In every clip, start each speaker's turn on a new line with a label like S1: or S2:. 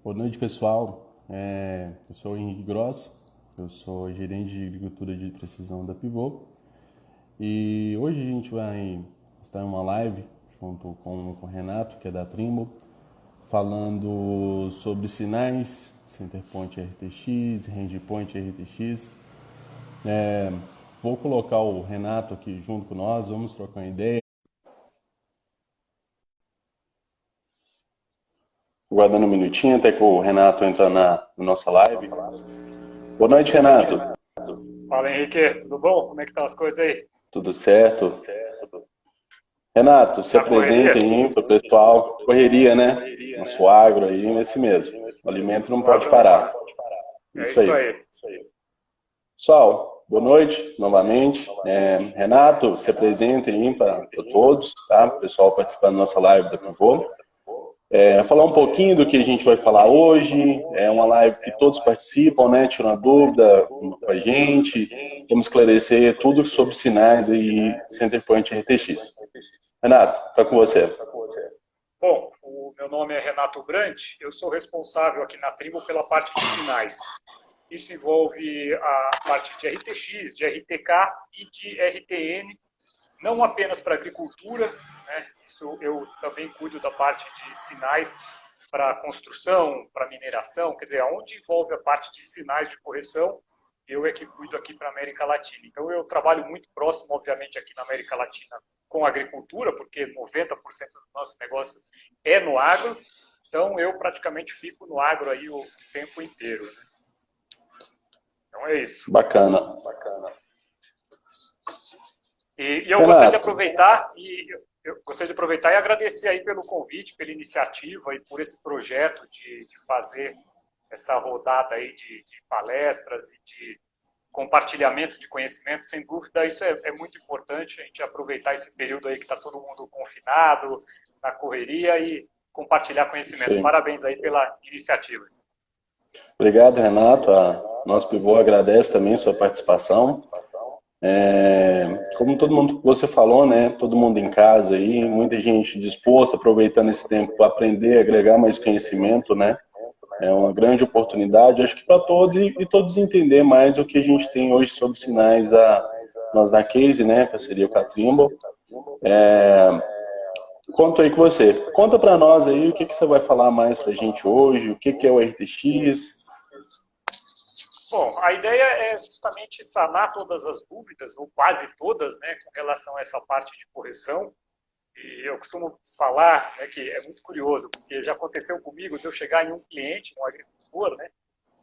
S1: Boa noite, pessoal. Eu sou o Henrique Gross, eu sou gerente de agricultura de precisão da Pivô e hoje a gente vai estar em uma live junto com o Renato, que é da Trimble, falando sobre sinais, Centerpoint RTX, Rangepoint RTX. Vou colocar o Renato aqui junto com nós, vamos trocar uma ideia. Guardando um minutinho até que o Renato entra na nossa live. Boa noite, Renato.
S2: Fala, Henrique, tudo bom? Como é que estão as coisas aí?
S1: Tudo certo? Renato, se
S2: Na correria?
S1: apresenta aí para o pessoal. Correria, né? Nosso agro aí, nesse mesmo. O alimento não
S2: O
S1: pode
S2: agro não
S1: parar.
S2: para. É
S1: Isso
S2: isso
S1: aí.
S2: aí.
S1: Pessoal, boa noite novamente. Renato, se apresenta aí para todos, tá? O pessoal participando da nossa live da Pivô. Falar um pouquinho do que a gente vai falar hoje. É uma live que todos participam, né? Tiram uma dúvida com a gente. Vamos esclarecer tudo sobre sinais aí, Centerpoint RTX. Renato, tá com você.
S2: Bom, o meu nome é Renato Brant, eu sou responsável aqui na Trimble pela parte de sinais. Isso envolve a parte de RTX, de RTK e de RTN, não apenas para agricultura, né? Isso eu também cuido da parte de sinais para construção, para mineração, quer dizer, onde envolve a parte de sinais de correção, eu é que cuido aqui para a América Latina. Então eu trabalho muito próximo, obviamente, aqui na América Latina com a agricultura, porque 90% do nosso negócio é no agro, então eu praticamente fico no agro aí o tempo inteiro, né? Então é isso.
S1: Bacana.
S2: E eu gostaria de
S1: Renato,
S2: aproveitar e agradecer aí pelo convite, pela iniciativa e por esse projeto de fazer essa rodada aí de palestras e de compartilhamento de conhecimento. Sem dúvida, isso é muito importante, a gente aproveitar esse período aí que está todo mundo confinado, na correria e compartilhar conhecimento.
S1: sim.
S2: Parabéns aí pela iniciativa.
S1: Obrigado, Renato. A nosso Pivô agradece também a sua participação. Como todo mundo você falou, né? Todo mundo em casa aí, muita gente disposta, aproveitando esse tempo para aprender, agregar mais conhecimento, né? É uma grande oportunidade, acho que para todos e todos entender mais o que a gente tem hoje sobre sinais nós da Case, né? Parceria com a Trimble. Conto aí com você. Conta para nós aí o que você vai falar mais para a gente hoje, o que é o RTX.
S2: Bom, a ideia é justamente sanar todas as dúvidas, ou quase todas, né, com relação a essa parte de correção. E eu costumo falar, né, que é muito curioso, porque já aconteceu comigo de eu chegar em um cliente, um agricultor, né,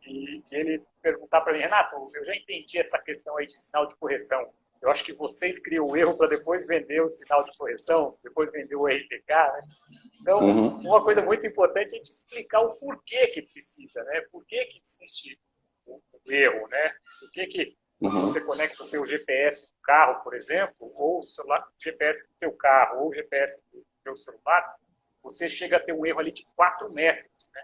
S2: e ele perguntar para mim: Renato, eu já entendi essa questão aí de sinal de correção. Eu acho que vocês criam o erro para depois vender o sinal de correção, depois vender o RTK, né? Então, uma coisa muito importante é te explicar o porquê que precisa, né? Por que existe o erro, né? Por que você conecta o teu GPS do carro, por exemplo, ou o celular, o GPS do teu carro, ou o GPS do teu celular, você chega a ter um erro ali de 4 metros, né?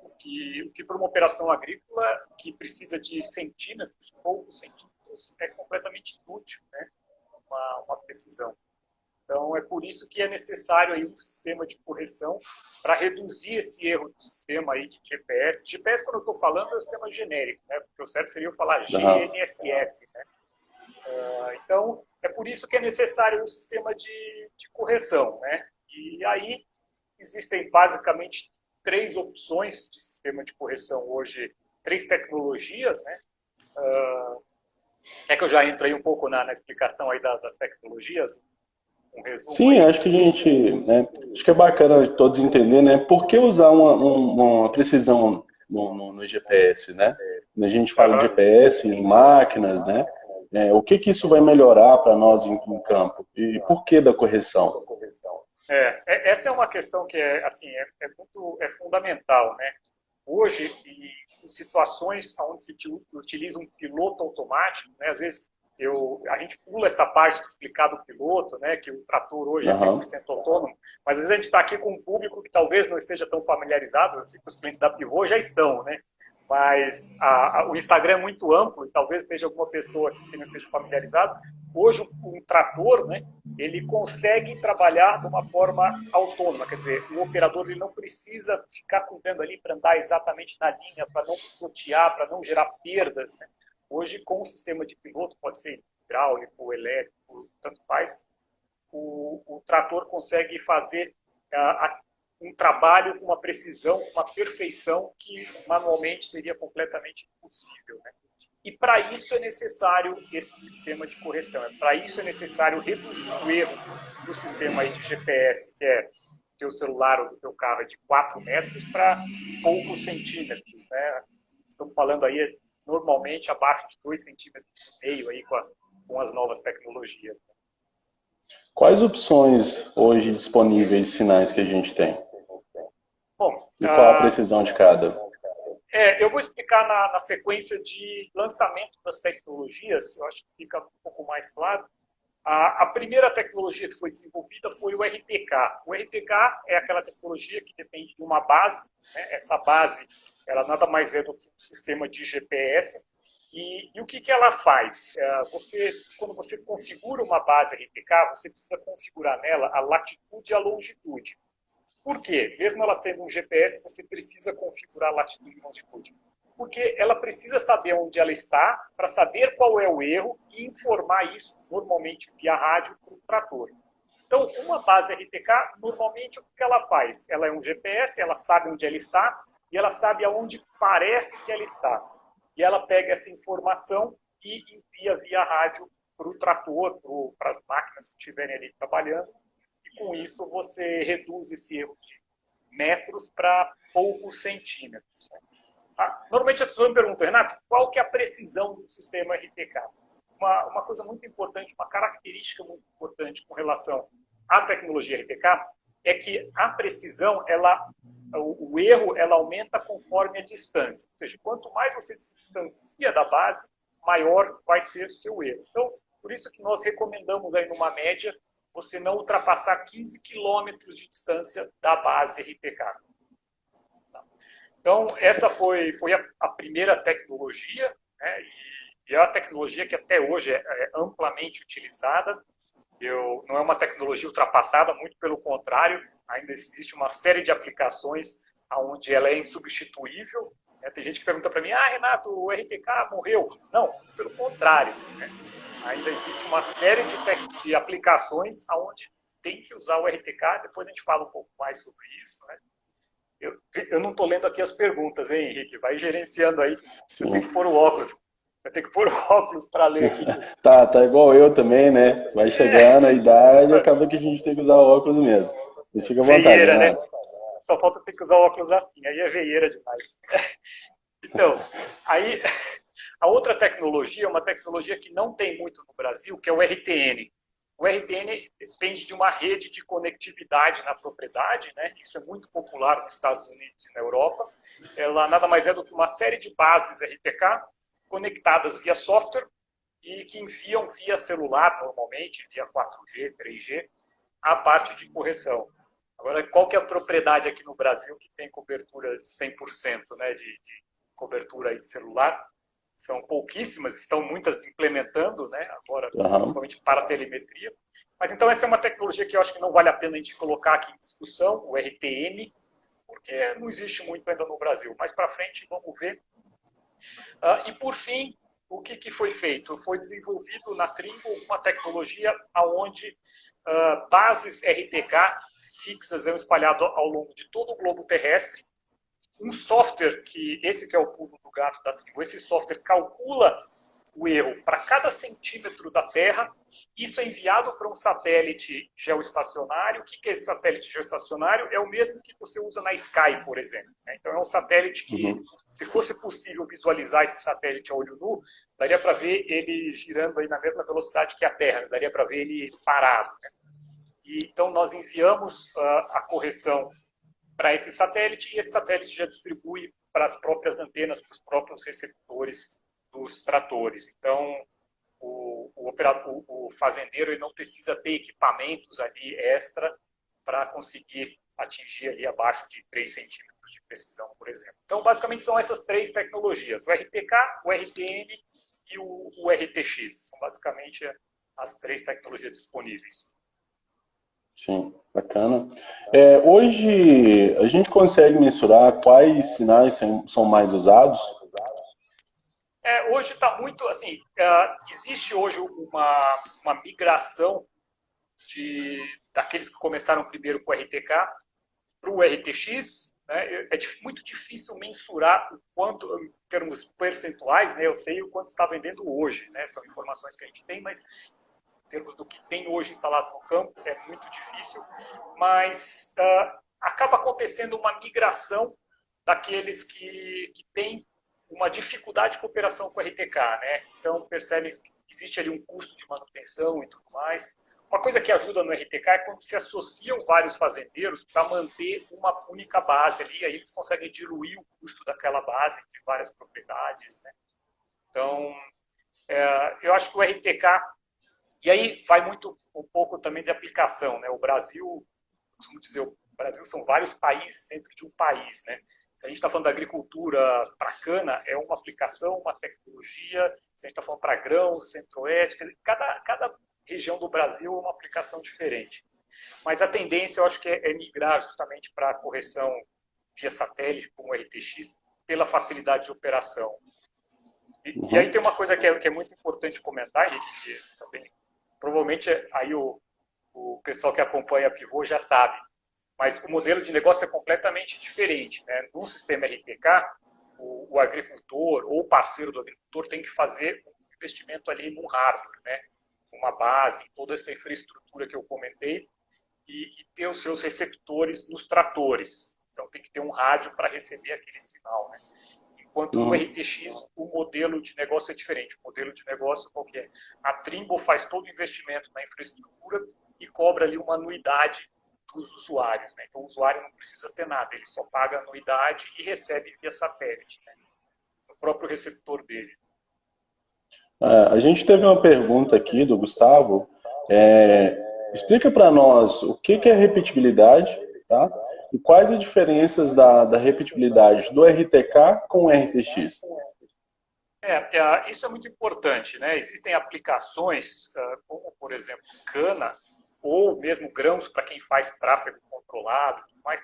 S2: O que para uma operação agrícola que precisa de centímetros, poucos centímetros, é completamente inútil, né? Uma precisão. Então, é por isso que é necessário aí um sistema de correção para reduzir esse erro do sistema aí de GPS. GPS, quando eu estou falando, é um sistema genérico, né? Porque o certo seria eu falar GNSS, né? Então, é por isso que é necessário um sistema de correção, né? E aí, existem basicamente 3 opções de sistema de correção hoje, 3 tecnologias, né? Quer que eu já entre aí um pouco na explicação aí das tecnologias? Um resumo
S1: Sim,
S2: aí?
S1: acho que né, acho que é bacana todos entender, né? Por que usar uma precisão no GPS, né? Quando a gente fala de
S2: Uhum.
S1: GPS em máquinas, né? O que isso vai melhorar para nós em campo? E por que da correção?
S2: Essa é uma questão que assim, é fundamental, né? Hoje, em situações onde se utiliza um piloto automático, né? Às vezes a gente pula essa parte de explicar do piloto, né? Que o trator hoje é
S1: Aham.
S2: 100% autônomo, mas às vezes a gente está aqui com um público que talvez não esteja tão familiarizado, assim, que os clientes da Pivô já estão, né? Mas o Instagram é muito amplo, e talvez esteja alguma pessoa aqui que não esteja familiarizado. Hoje, um trator, né, ele consegue trabalhar de uma forma autônoma, quer dizer, o operador ele não precisa ficar cuidando ali para andar exatamente na linha, para não pisotear, para não gerar perdas, né? Hoje, com o sistema de piloto, pode ser hidráulico, elétrico, tanto faz, o trator consegue fazer um trabalho com uma precisão, uma perfeição que manualmente seria completamente impossível, né? E para isso é necessário esse sistema de correção. Para isso é necessário reduzir o erro do sistema aí de GPS, que é teu celular ou do teu carro é de 4 metros para poucos centímetros, né? Estamos falando aí normalmente abaixo de 2,5 centímetros aí com as novas tecnologias.
S1: Quais opções hoje disponíveis de sinais que a gente tem?
S2: Bom,
S1: e qual a precisão de cada?
S2: Eu vou explicar na sequência de lançamento das tecnologias, eu acho que fica um pouco mais claro. A primeira tecnologia que foi desenvolvida foi o RTK. O RTK é aquela tecnologia que depende de uma base, né? Essa base, ela nada mais é do que um sistema de GPS. E o que ela faz? Quando você configura uma base RTK, você precisa configurar nela a latitude e a longitude. Por quê? Mesmo ela sendo um GPS, você precisa configurar a latitude e longitude. Porque ela precisa saber onde ela está, para saber qual é o erro e informar isso, normalmente via rádio, para o trator. Então, uma base RTK, normalmente, o que ela faz? Ela é um GPS, ela sabe onde ela está e ela sabe aonde parece que ela está. E ela pega essa informação e envia via rádio para o trator, para as máquinas que estiverem ali trabalhando. E com isso você reduz esse erro de metros para poucos centímetros. Normalmente a pessoa me pergunta, Renato, qual que é a precisão do sistema RTK? Uma coisa muito importante, uma característica muito importante com relação à tecnologia RTK é que a precisão, o erro, ela aumenta conforme a distância. Ou seja, quanto mais você se distancia da base, maior vai ser o seu erro. Então, por isso que nós recomendamos aí numa média você não ultrapassar 15 quilômetros de distância da base RTK. Então, essa foi a primeira tecnologia, né, e é uma tecnologia que até hoje é amplamente utilizada. Não é uma tecnologia ultrapassada, muito pelo contrário, ainda existe uma série de aplicações onde ela é insubstituível. Né? Tem gente que pergunta para mim, Renato, o RTK morreu. Não, pelo contrário. Né? Ainda existe uma série de aplicações onde tem que usar o RTK, depois a gente fala um pouco mais sobre isso, né? Eu não estou lendo aqui as perguntas, hein, Henrique? Vai gerenciando aí. Você tem que pôr o óculos. Eu tenho que pôr o óculos para ler aqui.
S1: Tá igual eu também, né? Vai chegando a idade e acaba que a gente tem que usar o óculos mesmo. Mas fica à vontade,
S2: veieira,
S1: Renato.
S2: Né? Só falta ter que usar o óculos assim, aí é veieira demais. Então, aí a outra tecnologia é uma tecnologia que não tem muito no Brasil, que é o RTN. O RTN depende de uma rede de conectividade na propriedade, né? Isso é muito popular nos Estados Unidos e na Europa. Ela nada mais é do que uma série de bases RTK conectadas via software e que enviam via celular, normalmente, via 4G, 3G, a parte de correção. Agora, qual que é a propriedade aqui no Brasil que tem cobertura de 100%, né, de cobertura de celular? São pouquíssimas, estão muitas implementando, né, agora, principalmente para telemetria. Mas então essa é uma tecnologia que eu acho que não vale a pena a gente colocar aqui em discussão, o RTN, porque não existe muito ainda no Brasil. Mais para frente vamos ver. E por fim, o que foi feito? Foi desenvolvido na Trimble uma tecnologia onde bases RTK fixas são espalhadas ao longo de todo o globo terrestre. Um software esse que é o pulo do gato da Trimble, esse software calcula o erro para cada centímetro da Terra. Isso é enviado para um satélite geoestacionário. O que é esse satélite geoestacionário? É o mesmo que você usa na Sky, por exemplo. Então, é um satélite que, se fosse possível visualizar esse satélite a olho nu, daria para ver ele girando aí na mesma velocidade que a Terra, daria para ver ele parado. Né? Então, nós enviamos a correção para esse satélite e esse satélite já distribui para as próprias antenas, para os próprios receptores dos tratores. Então, o fazendeiro ele não precisa ter equipamentos ali extra para conseguir atingir ali abaixo de 3 centímetros algoritmos de precisão, por exemplo. Então, basicamente, são essas três tecnologias, o RTK, o RTN e o RTX. São basicamente as três tecnologias disponíveis.
S1: Sim, bacana. Hoje, a gente consegue mensurar quais sinais são mais usados?
S2: Hoje está muito, assim, existe hoje uma migração daqueles que começaram primeiro com o RTK para o RTX, né? É muito difícil mensurar o quanto, em termos percentuais, né? Eu sei o quanto está vendendo hoje, né? São informações que a gente tem, mas em termos do que tem hoje instalado no campo, é muito difícil, mas acaba acontecendo uma migração daqueles que têm uma dificuldade de cooperação com o RTK, né? Então, percebe que existe ali um custo de manutenção e tudo mais. Uma coisa que ajuda no RTK é quando se associam vários fazendeiros para manter uma única base ali, aí eles conseguem diluir o custo daquela base entre várias propriedades, né? Então, eu acho que o RTK, e aí vai muito um pouco também de aplicação, né? O Brasil, costumo dizer, o Brasil são vários países dentro de um país, né? Se a gente está falando da agricultura para cana, é uma aplicação, uma tecnologia. Se a gente está falando para grãos, centro-oeste, cada região do Brasil é uma aplicação diferente. Mas a tendência, eu acho que é migrar justamente para a correção via satélite, como o RTX, pela facilidade de operação. E aí tem uma coisa que é muito importante comentar, Henrique, que também, provavelmente aí o pessoal que acompanha a Pivô já sabe, mas o modelo de negócio é completamente diferente, né? No sistema RTK, o agricultor ou o parceiro do agricultor tem que fazer um investimento ali num hardware, né? Uma base, toda essa infraestrutura que eu comentei, e ter os seus receptores nos tratores. Então tem que ter um rádio para receber aquele sinal, né? Enquanto no RTX o modelo de negócio é diferente. O modelo de negócio qual que é? A Trimble faz todo o investimento na infraestrutura e cobra ali uma anuidade dos usuários, né? Então o usuário não precisa ter nada, ele só paga a anuidade e recebe via satélite, né? No próprio receptor dele.
S1: A gente teve uma pergunta aqui do Gustavo. Explica para nós o que é repetibilidade, tá? E quais as diferenças da repetibilidade do RTK com o RTX?
S2: Isso é muito importante, né? Existem aplicações, como por exemplo cana, ou mesmo grãos para quem faz tráfego controlado, mas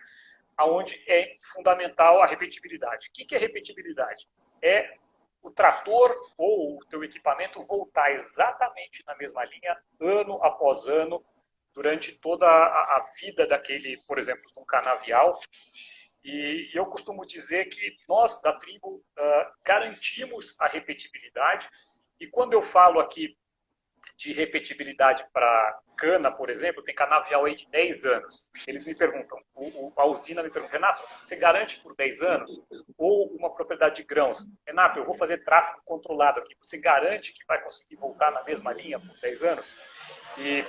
S2: aonde é fundamental a repetibilidade. O que é repetibilidade? É o trator ou o teu equipamento voltar exatamente na mesma linha, ano após ano, durante toda a vida daquele, por exemplo, de um canavial. E eu costumo dizer que nós, da Trimble, garantimos a repetibilidade. E quando eu falo aqui de repetibilidade para cana, por exemplo, tem canavial aí de 10 anos. Eles me perguntam, a usina me pergunta, Renato, você garante por 10 anos? Ou uma propriedade de grãos? Renato, eu vou fazer tráfego controlado aqui, você garante que vai conseguir voltar na mesma linha por 10 anos? E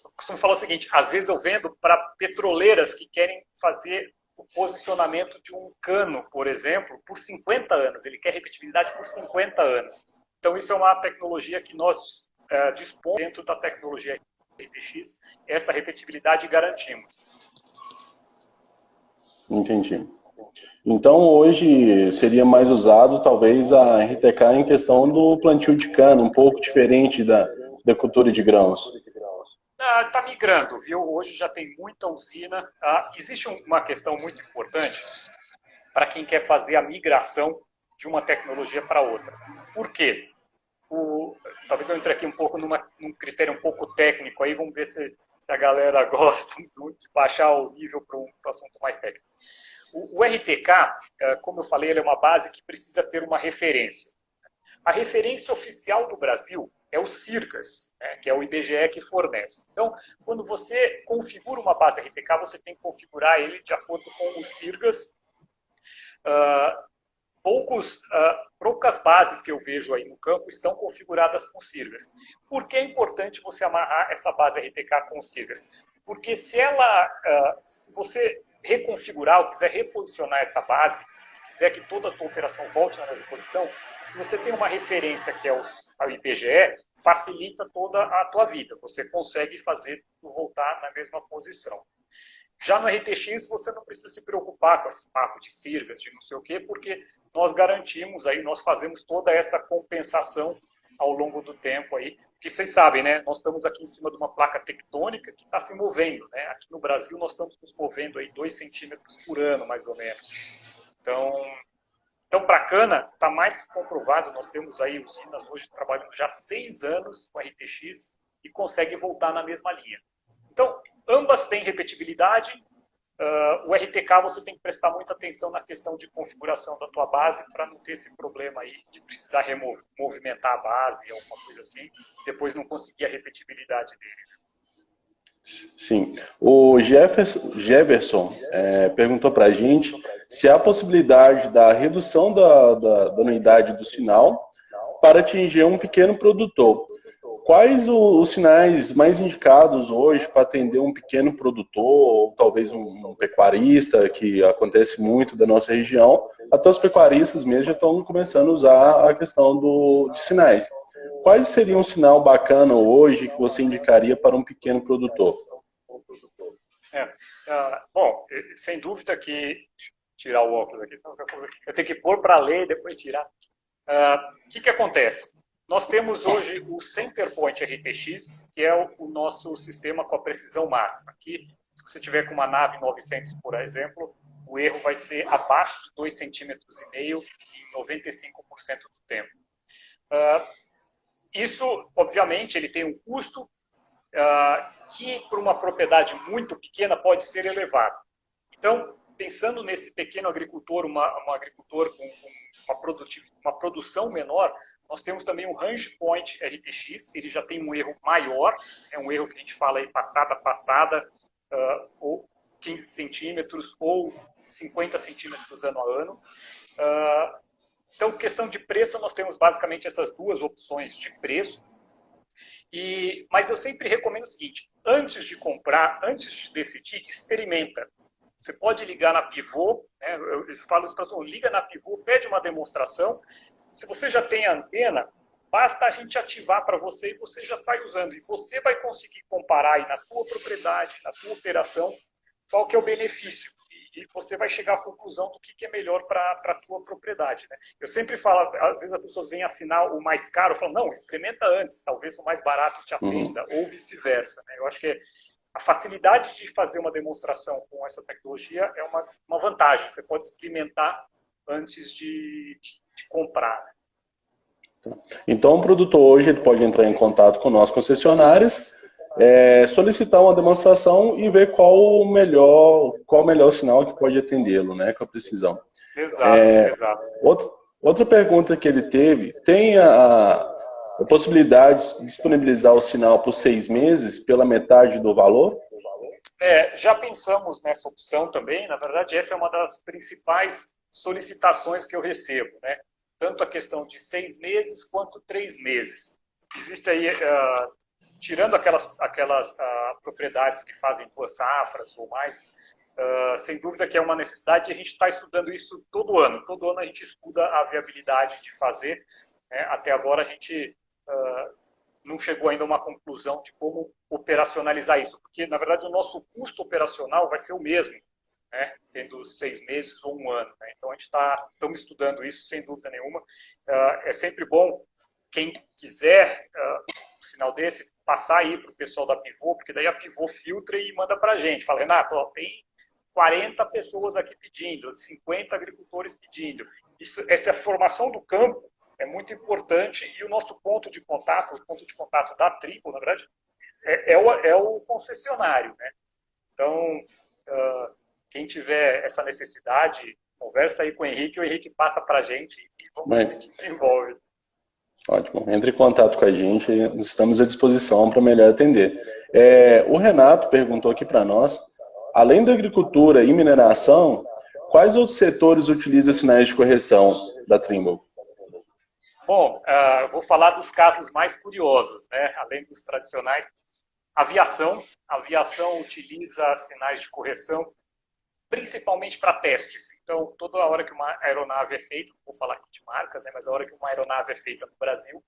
S2: eu costumo falar o seguinte, às vezes eu vendo para petroleiras que querem fazer o posicionamento de um cano, por exemplo, por 50 anos. Ele quer repetibilidade por 50 anos. Então, isso é uma tecnologia que nós dispomos dentro da tecnologia RTX, essa repetibilidade garantimos.
S1: Entendi. Então, hoje seria mais usado, talvez, a RTK em questão do plantio de cana, um pouco diferente da cultura de grãos.
S2: Está migrando, viu? Hoje já tem muita usina. Existe uma questão muito importante para quem quer fazer a migração de uma tecnologia para outra. Por quê? Talvez eu entre aqui um pouco num critério um pouco técnico, aí vamos ver se a galera gosta de baixar o nível para um assunto mais técnico. O RTK, como eu falei, ele é uma base que precisa ter uma referência. A referência oficial do Brasil é o CIRGAS, né, que é o IBGE que fornece. Então, quando você configura uma base RTK, você tem que configurar ele de acordo com o CIRGAS. Poucas bases que eu vejo aí no campo estão configuradas com CIRGAS. Por que é importante você amarrar essa base RTK com CIRGAS? Porque se você reconfigurar ou quiser reposicionar essa base, quiser que toda a tua operação volte na mesma posição, se você tem uma referência que é o IBGE, facilita toda a tua vida. Você consegue fazer tudo voltar na mesma posição. Já no RTX você não precisa se preocupar com esse papo de CIRGAS, de não sei o quê, porque nós garantimos aí, nós fazemos toda essa compensação ao longo do tempo aí, porque vocês sabem, né, nós estamos aqui em cima de uma placa tectônica que está se movendo, né, aqui no Brasil nós estamos nos movendo aí 2 centímetros por ano, mais ou menos. Então para a cana, está mais que comprovado, nós temos aí usinas hoje trabalhando já 6 anos com RTX e conseguem voltar na mesma linha. Então, ambas têm repetibilidade. O RTK você tem que prestar muita atenção na questão de configuração da tua base para não ter esse problema aí de precisar movimentar a base, alguma coisa assim, depois não conseguir a repetibilidade dele.
S1: Sim. O Jefferson perguntou para a gente se há a possibilidade da redução da anuidade do sinal para atingir um pequeno produtor. Quais os sinais mais indicados hoje para atender um pequeno produtor, ou talvez um pecuarista, que acontece muito da nossa região? Até os pecuaristas mesmo já estão começando a usar a questão de sinais. Quais seriam um sinal bacana hoje que você indicaria para um pequeno produtor?
S2: Bom, sem dúvida que... Tirar o óculos aqui, eu tenho que pôr para ler e depois tirar. O que acontece? Nós temos hoje o Centerpoint RTX, que é o nosso sistema com a precisão máxima. Aqui, se você tiver com uma nave 900, por exemplo, o erro vai ser abaixo de 2,5 centímetros em 95% do tempo. Isso, obviamente, ele tem um custo que, para uma propriedade muito pequena, pode ser elevado. Então, pensando nesse pequeno agricultor, um agricultor com uma produção menor, nós temos também o Range Point RTX, ele já tem um erro maior, é um erro que a gente fala aí passada a passada, ou 15 centímetros, ou 50 centímetros ano a ano. Então, questão de preço, nós temos basicamente essas duas opções de preço. Mas eu sempre recomendo o seguinte, antes de comprar, antes de decidir, experimenta. Você pode ligar na Pivô, né? Eu falo isso para todo mundo, liga na Pivô, pede uma demonstração. Se você já tem a antena, basta a gente ativar para você e você já sai usando. E você vai conseguir comparar aí na tua propriedade, na tua operação, qual que é o benefício. E você vai chegar à conclusão do que é melhor para a tua propriedade. Né? Eu sempre falo, às vezes as pessoas vêm assinar o mais caro, falam, não, experimenta antes, talvez o mais barato te atenda, ou vice-versa. Né? Eu acho que a facilidade de fazer uma demonstração com essa tecnologia é uma vantagem. Você pode experimentar antes de comprar. Né?
S1: Então, o produtor hoje ele pode entrar em contato com nós, concessionárias, solicitar uma demonstração e ver qual o melhor sinal que pode atendê-lo, né, com a precisão.
S2: Exato.
S1: Outra pergunta que ele teve, tem a possibilidade de disponibilizar o sinal por 6 meses pela metade do valor?
S2: Já pensamos nessa opção também. Na verdade, essa é uma das principais solicitações que eu recebo, né? Tanto a questão de 6 meses quanto 3 meses. Existe aí, tirando aquelas propriedades que fazem 2 safras ou mais, sem dúvida que é uma necessidade e a gente está estudando isso todo ano. Todo ano a gente estuda a viabilidade de fazer. Né? Até agora a gente não chegou ainda a uma conclusão de como operacionalizar isso, porque, na verdade, o nosso custo operacional vai ser o mesmo, né? Tendo 6 meses ou 1 ano. Né? Então, a gente estamos estudando isso, sem dúvida nenhuma. É sempre bom, quem quiser um sinal desse, passar aí para o pessoal da Pivô, porque daí a Pivô filtra e manda para a gente. Fala, Renato, tem 40 pessoas aqui pedindo, 50 agricultores pedindo. Essa formação do campo é muito importante e o nosso ponto de contato, o ponto de contato da tribo, na verdade, é o concessionário. Né? Então, quem tiver essa necessidade, conversa aí com o Henrique passa para a gente e vamos ver se a gente desenvolve.
S1: Ótimo. Entre em contato com a gente, estamos à disposição para melhor atender. O Renato perguntou aqui para nós, além da agricultura e mineração, quais outros setores utilizam sinais de correção da Trimble?
S2: Bom, eu vou falar dos casos mais curiosos, né? Além dos tradicionais. Aviação utiliza sinais de correção, principalmente para testes. Então, toda hora que uma aeronave é feita, vou falar aqui de marcas, né? Mas a hora que uma aeronave é feita no Brasil,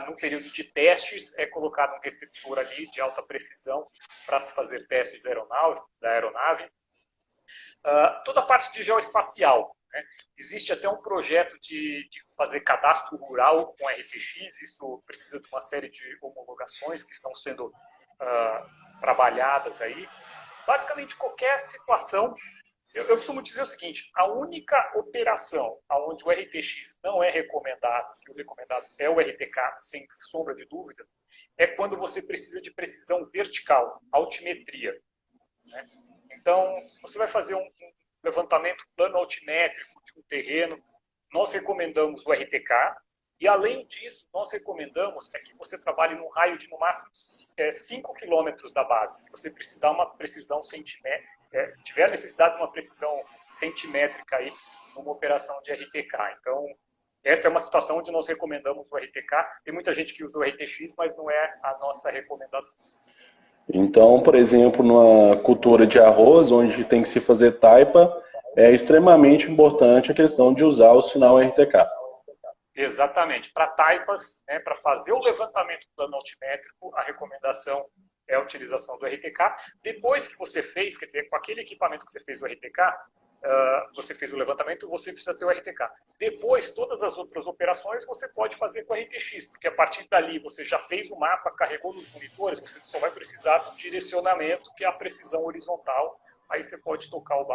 S2: no período de testes, é colocado um receptor ali de alta precisão para se fazer testes da aeronave. Toda a parte de geoespacial. Né? Existe até um projeto de fazer cadastro rural com RTX, isso precisa de uma série de homologações que estão sendo trabalhadas aí. Basicamente, qualquer situação. Eu costumo dizer o seguinte, a única operação onde o RTX não é recomendado, que o recomendado é o RTK, sem sombra de dúvida, é quando você precisa de precisão vertical, altimetria. Né? Então, se você vai fazer um levantamento plano altimétrico de um terreno, nós recomendamos o RTK, e além disso, nós recomendamos que você trabalhe num raio de no máximo 5 quilômetros da base. Se você precisar uma precisão tiver necessidade de uma precisão centimétrica aí numa operação de RTK. Então, essa é uma situação onde nós recomendamos o RTK. Tem muita gente que usa o RTX, mas não é a nossa recomendação.
S1: Então, por exemplo, numa cultura de arroz, onde tem que se fazer taipa, é extremamente importante a questão de usar o sinal RTK.
S2: Exatamente. Para taipas, né, para fazer o levantamento do plano altimétrico, a recomendação é a utilização do RTK. Depois que você fez, quer dizer, com aquele equipamento que você fez o RTK, você fez o levantamento, você precisa ter o RTK. Depois, todas as outras operações você pode fazer com a RTX, porque a partir dali você já fez o mapa, carregou nos monitores, você só vai precisar do direcionamento, que é a precisão horizontal. Aí você pode tocar o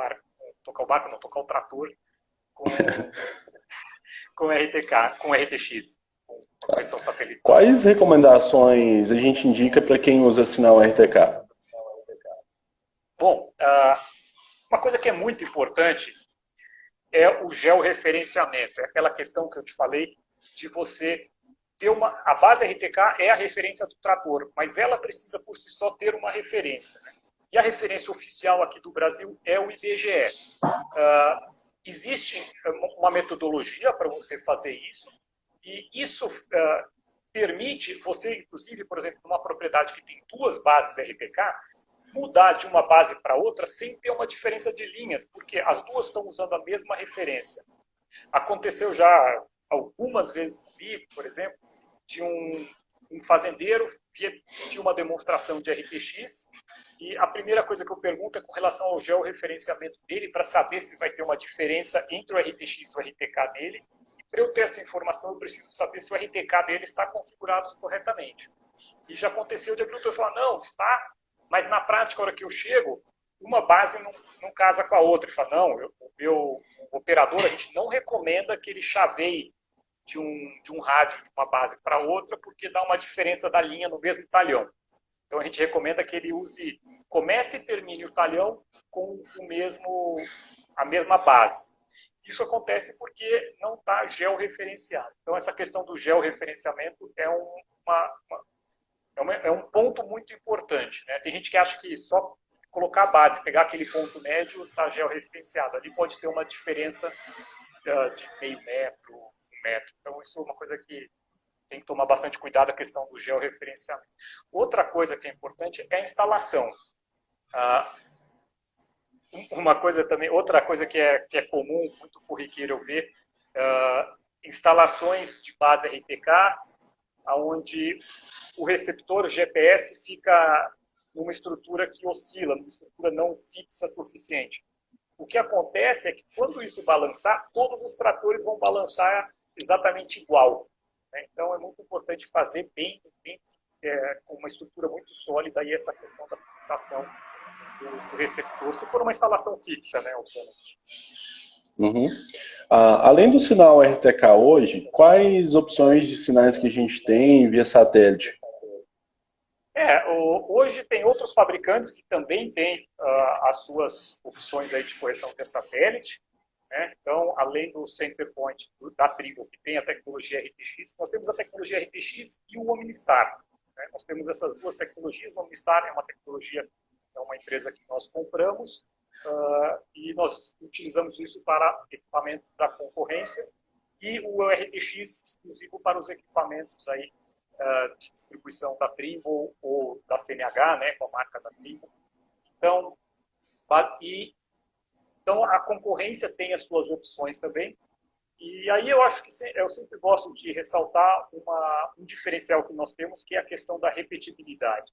S2: trator com RTK, com RTX, com correção satelital.
S1: Quais recomendações a gente indica para quem usa sinal RTK?
S2: Bom, uma coisa que é muito importante é o georreferenciamento. É aquela questão que eu te falei de você ter a base RTK é a referência do trator, mas ela precisa por si só ter uma referência. Né? E a referência oficial aqui do Brasil é o IBGE. Existe uma metodologia para você fazer isso, e isso permite você, inclusive, por exemplo, numa propriedade que tem 2 bases RTK, mudar de uma base para outra sem ter uma diferença de linhas, porque as duas estão usando a mesma referência. Aconteceu já algumas vezes comigo, por exemplo, de um fazendeiro pedir uma demonstração de RTX, e a primeira coisa que eu pergunto é com relação ao georreferenciamento dele, para saber se vai ter uma diferença entre o RTX e o RTK dele. E para eu ter essa informação, eu preciso saber se o RTK dele está configurado corretamente. E já aconteceu de agricultor falar, não, está, mas na prática, a hora que eu chego, uma base não casa com a outra. Ele fala, não, o operador, a gente não recomenda que ele chaveie de um rádio de uma base para outra, porque dá uma diferença da linha no mesmo talhão. Então a gente recomenda que ele comece e termine o talhão com a mesma base. Isso acontece porque não está georreferenciado. Então essa questão do georreferenciamento é um ponto muito importante. Né? Tem gente que acha que só colocar a base, pegar aquele ponto médio, está georreferenciado. Ali pode ter uma diferença de meio metro, 1 metro. Então isso é uma coisa que tem que tomar bastante cuidado, a questão do georreferenciamento. Outra coisa que é importante é a instalação. Outra coisa que é comum, muito corriqueiro eu ver, instalações de base RTK, onde o receptor GPS fica numa estrutura que oscila, numa estrutura não fixa suficiente. O que acontece é que quando isso balançar, todos os tratores vão balançar exatamente igual. Então, é muito importante fazer bem com uma estrutura muito sólida, e essa questão da fixação do receptor, se for uma instalação fixa, né, obviamente.
S1: Uhum. Além do sinal RTK hoje, quais opções de sinais que a gente tem via satélite?
S2: Hoje tem outros fabricantes que também têm as suas opções aí de correção via satélite. Né? Então, além do Centerpoint da Trimble, que tem a tecnologia RTX, nós temos a tecnologia RTX e o Omnistar. Né? Nós temos essas 2 tecnologias. O Omnistar é uma tecnologia, é uma empresa que nós compramos, e nós utilizamos isso para equipamentos da concorrência, e o RTX exclusivo para os equipamentos aí, de distribuição da Trimble ou da CNH, né, com a marca da Trimble. Então, a concorrência tem as suas opções também, E aí eu acho que eu sempre gosto de ressaltar um diferencial que nós temos, que é a questão da repetibilidade.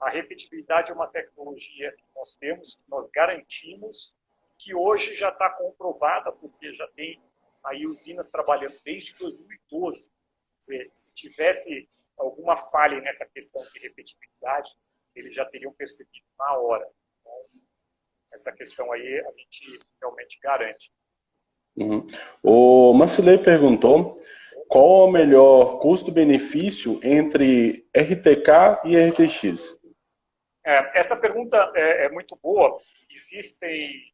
S2: A repetibilidade é uma tecnologia que nós temos, que nós garantimos, que hoje já está comprovada, porque já tem aí usinas trabalhando desde 2012. Quer dizer, se tivesse alguma falha nessa questão de repetibilidade, eles já teriam percebido na hora. Então, essa questão aí a gente realmente garante.
S1: Uhum. O Marcilei perguntou qual o melhor custo-benefício entre RTK e RTX?
S2: Essa pergunta é muito boa. Existem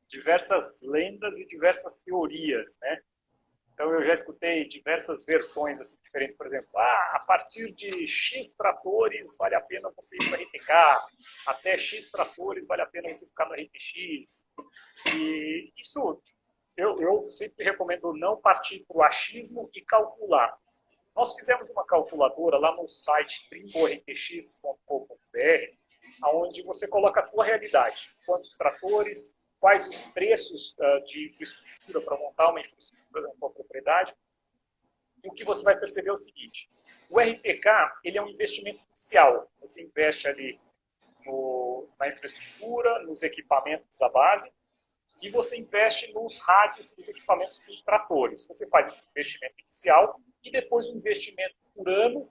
S2: diversas lendas e diversas teorias, né? Então, eu já escutei diversas versões assim, diferentes. Por exemplo, a partir de X tratores vale a pena você ir para RTK, até X tratores vale a pena você ficar no RTX. E isso eu sempre recomendo não partir para o achismo e calcular. Nós fizemos uma calculadora lá no site trimbortx.com.br, onde você coloca a sua realidade, quantos tratores, quais os preços de infraestrutura para montar uma infraestrutura na sua propriedade. E o que você vai perceber é o seguinte: o RTK ele é um investimento inicial. Você investe ali na infraestrutura, nos equipamentos da base, e você investe nos rádios dos equipamentos dos tratores. Você faz esse investimento inicial e depois o investimento por ano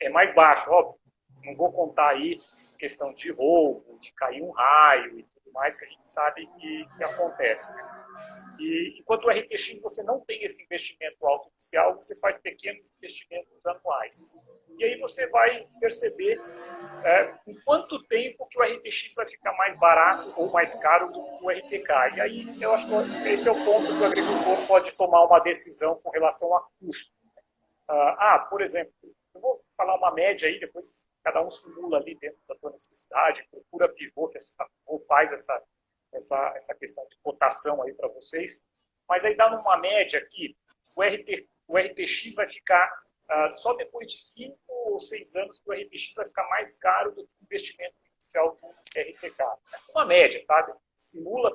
S2: é mais baixo, óbvio. Não vou contar aí questão de roubo, de cair um raio e tudo mais que a gente sabe que acontece. Né? E enquanto o RTX você não tem esse investimento alto inicial, você faz pequenos investimentos anuais. E aí você vai perceber em quanto tempo que o RTX vai ficar mais barato ou mais caro do que o RTK. E aí eu acho que esse é o ponto que o agricultor pode tomar uma decisão com relação a custo. Por exemplo, eu vou falar uma média aí, depois cada um simula ali dentro da sua necessidade, procura pivô, que ou faz essa questão de cotação aí para vocês. Mas aí dá numa média aqui, o RTX vai ficar, só depois de 5 ou 6 anos, que o RTX vai ficar mais caro do que o investimento inicial do RTK. Uma média, tá? Simula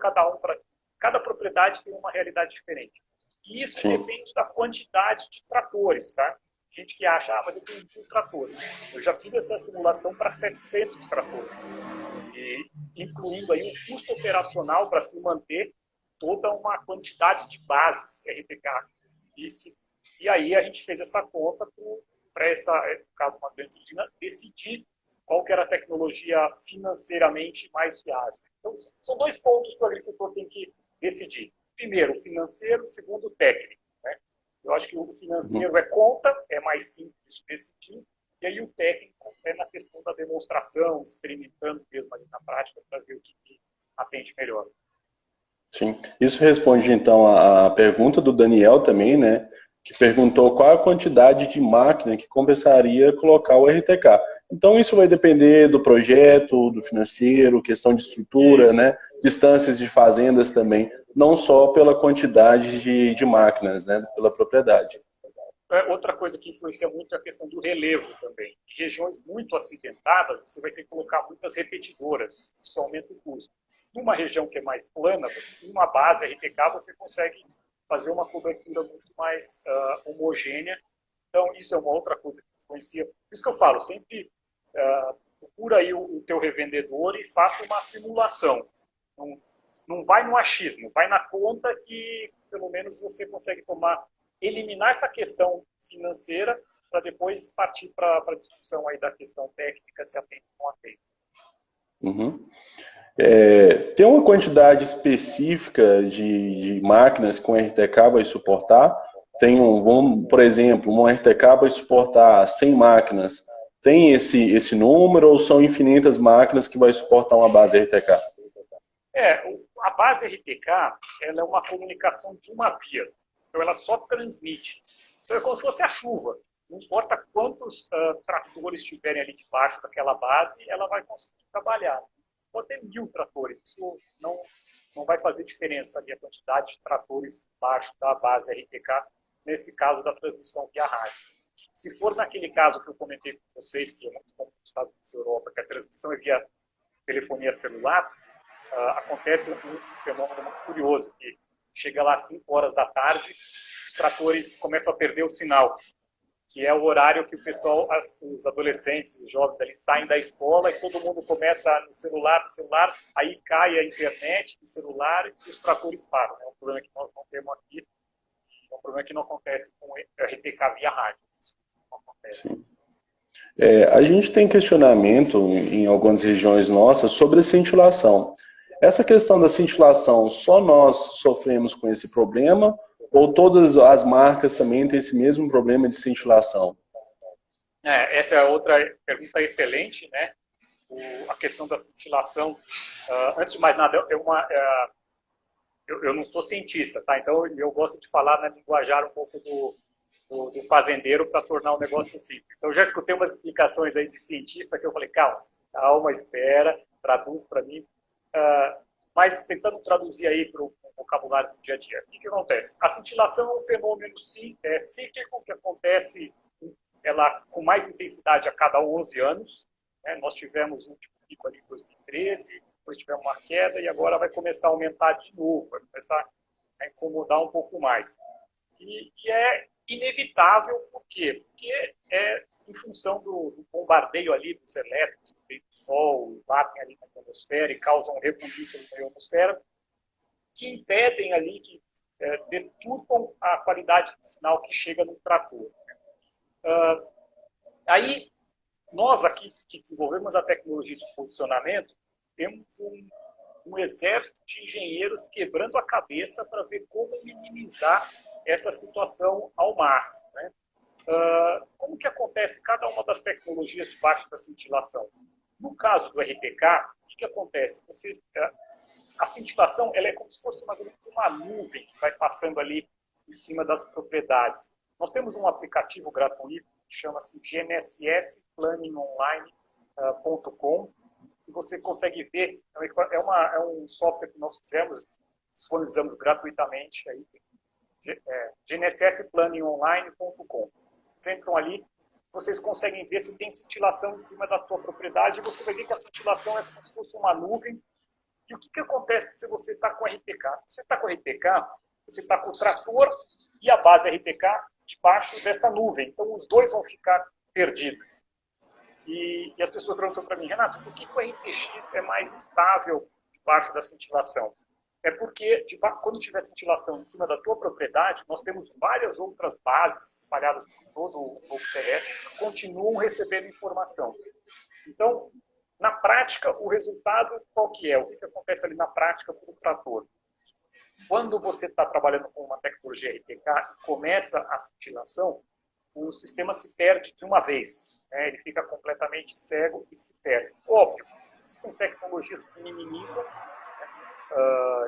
S2: cada propriedade tem uma realidade diferente. E isso
S1: Sim.
S2: depende da quantidade de tratores, tá? Gente que acha, mas eu tenho 1.000 tratores. Eu já fiz essa simulação para 700 tratores, e incluindo aí um custo operacional para se manter toda uma quantidade de bases RTK. E aí a gente fez essa conta para essa, no caso, uma grande usina, decidir qual que era a tecnologia financeiramente mais viável. Então, são dois pontos que o agricultor tem que decidir. Primeiro, o financeiro, segundo, o técnico. Né? Eu acho que o financeiro é conta, é mais simples de decidir, e aí o técnico é na questão da demonstração, experimentando mesmo ali na prática para ver o que atende melhor.
S1: Sim, isso responde então a pergunta do Daniel também, né? Que perguntou qual a quantidade de máquina que compensaria colocar o RTK. Então isso vai depender do projeto, do financeiro, questão de estrutura, isso, né? Distâncias de fazendas também, não só pela quantidade de máquinas, né? Pela propriedade.
S2: Outra coisa que influencia muito é a questão do relevo também. Em regiões muito acidentadas, você vai ter que colocar muitas repetidoras, isso aumenta o custo. Numa região que é mais plana, uma base RTK, você consegue fazer uma cobertura muito mais homogênea. Então, isso é uma outra coisa que influencia. Por isso que eu falo, sempre procura aí o teu revendedor e faça uma simulação. Não vai no achismo, vai na conta que, pelo menos, você consegue eliminar essa questão financeira para depois partir para a discussão aí da questão técnica, se atende ou não atende.
S1: Uhum. Tem uma quantidade específica de máquinas que um RTK vai suportar? Por exemplo, um RTK vai suportar 100 máquinas. Tem esse número ou são infinitas máquinas que vai suportar uma base RTK?
S2: A base RTK ela é uma comunicação de uma via. Então, ela só transmite. Então, é como se fosse a chuva. Não importa quantos tratores estiverem ali debaixo daquela base, ela vai conseguir trabalhar. Pode ter 1.000 tratores. Isso não vai fazer diferença ali a quantidade de tratores debaixo da base RTK, nesse caso da transmissão via rádio. Se for naquele caso que eu comentei com vocês, que é muito comum nos Estados Unidos e Europa, que a transmissão é via telefonia celular, acontece um fenômeno muito curioso, que chega lá às 5 horas da tarde, os tratores começam a perder o sinal, que é o horário que o pessoal, os adolescentes, os jovens ali saem da escola e todo mundo começa no celular, aí cai a internet do celular e os tratores param. É um problema que nós não temos aqui, é um problema que não acontece com o RTK via rádio. Isso não acontece.
S1: Sim. A gente tem questionamento em algumas regiões nossas sobre a cintilação. Essa questão da cintilação, só nós sofremos com esse problema ou todas as marcas também têm esse mesmo problema de cintilação?
S2: Essa é outra pergunta excelente, né? A questão da cintilação. Antes de mais nada, eu não sou cientista, tá? Então eu gosto de falar na linguajar um pouco do fazendeiro para tornar o negócio simples. Então, eu já escutei umas explicações aí de cientista que eu falei, calma, espera, traduz para mim. Mas tentando traduzir aí para o vocabulário do dia a dia. O que acontece? A cintilação é um fenômeno cíclico que acontece ela, com mais intensidade a cada 11 anos. Né? Nós tivemos um último pico ali em 2013, depois tivemos uma queda e agora vai começar a aumentar de novo, vai começar a incomodar um pouco mais. E é inevitável, por quê? Porque é em função do bombardeio ali dos elétrons, do Sol, batem ali na atmosfera e causam um rebuliço na atmosfera, que impedem ali, que deturpam a qualidade do sinal que chega no trator. Aí, nós aqui que desenvolvemos a tecnologia de posicionamento, temos um exército de engenheiros quebrando a cabeça para ver como minimizar essa situação ao máximo. Né? Como que acontece cada uma das tecnologias debaixo da cintilação? No caso do RTK, o que acontece? A cintilação ela é como se fosse uma nuvem que vai passando ali em cima das propriedades. Nós temos um aplicativo gratuito que chama-se gnssplanningmonline.com, e você consegue ver, é um software que nós disponibilizamos gratuitamente, aí, gnssplanningmonline.com. Vocês entram ali, vocês conseguem ver se tem cintilação em cima da sua propriedade, e você vai ver que a cintilação é como se fosse uma nuvem. E o que acontece se você está com RTK? Se você está com RTK, você está com o trator e a base RTK debaixo dessa nuvem. Então, os dois vão ficar perdidos. E as pessoas perguntam para mim, Renato, por que o RTX é mais estável debaixo da cintilação? É porque quando tiver cintilação em cima da tua propriedade, nós temos várias outras bases espalhadas por todo o globo terrestre que continuam recebendo informação. Então, na prática, o resultado qual que é? O que acontece ali na prática para o trator? Quando você está trabalhando com uma tecnologia RTK e começa a cintilação, o sistema se perde de uma vez. Né? Ele fica completamente cego e se perde. Óbvio, existem tecnologias que minimizam.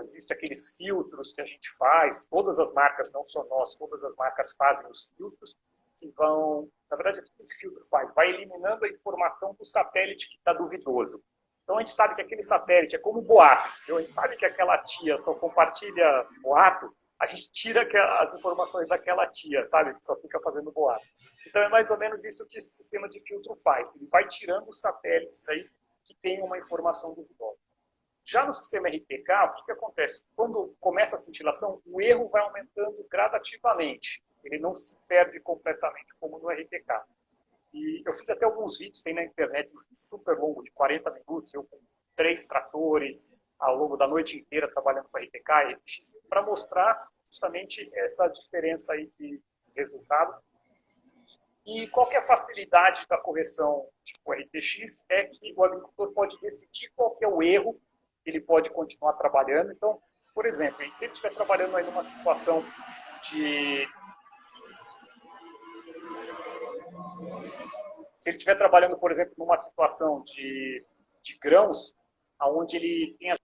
S2: Existem aqueles filtros que a gente faz, todas as marcas, não só nós, todas as marcas fazem os filtros, que vão, na verdade, o que esse filtro faz? Vai eliminando a informação do satélite que está duvidoso. Então a gente sabe que aquele satélite é como boato, a gente sabe que aquela tia só compartilha boato, a gente tira as informações daquela tia, sabe, que só fica fazendo boato. Então é mais ou menos isso que esse sistema de filtro faz, ele vai tirando os satélites aí que tem uma informação duvidosa. Já no sistema RTK, o que acontece? Quando começa a cintilação, o erro vai aumentando gradativamente. Ele não se perde completamente como no RTK. E eu fiz até alguns vídeos, tem na internet, um vídeo super longo, de 40 minutos, eu com 3 tratores, ao longo da noite inteira, trabalhando com RTK e RTX, para mostrar justamente essa diferença aí de resultado. E qual que é a facilidade da correção tipo RTX? É que o agricultor pode decidir qual que é o erro, ele pode continuar trabalhando. Então, por exemplo, se ele estiver trabalhando aí numa situação de... Se ele estiver trabalhando, por exemplo, numa situação de grãos, onde ele tem a...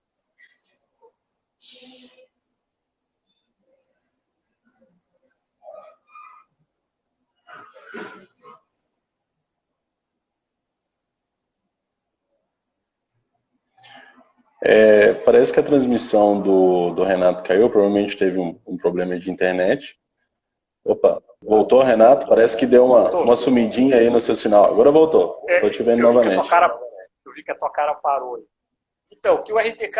S1: Parece que a transmissão do Renato caiu, provavelmente teve um problema de internet. Opa, voltou, Renato? Parece que deu uma sumidinha aí no seu sinal. Agora voltou. Estou te vendo novamente.
S2: Eu vi que a tua cara parou. O Então, que o RTK,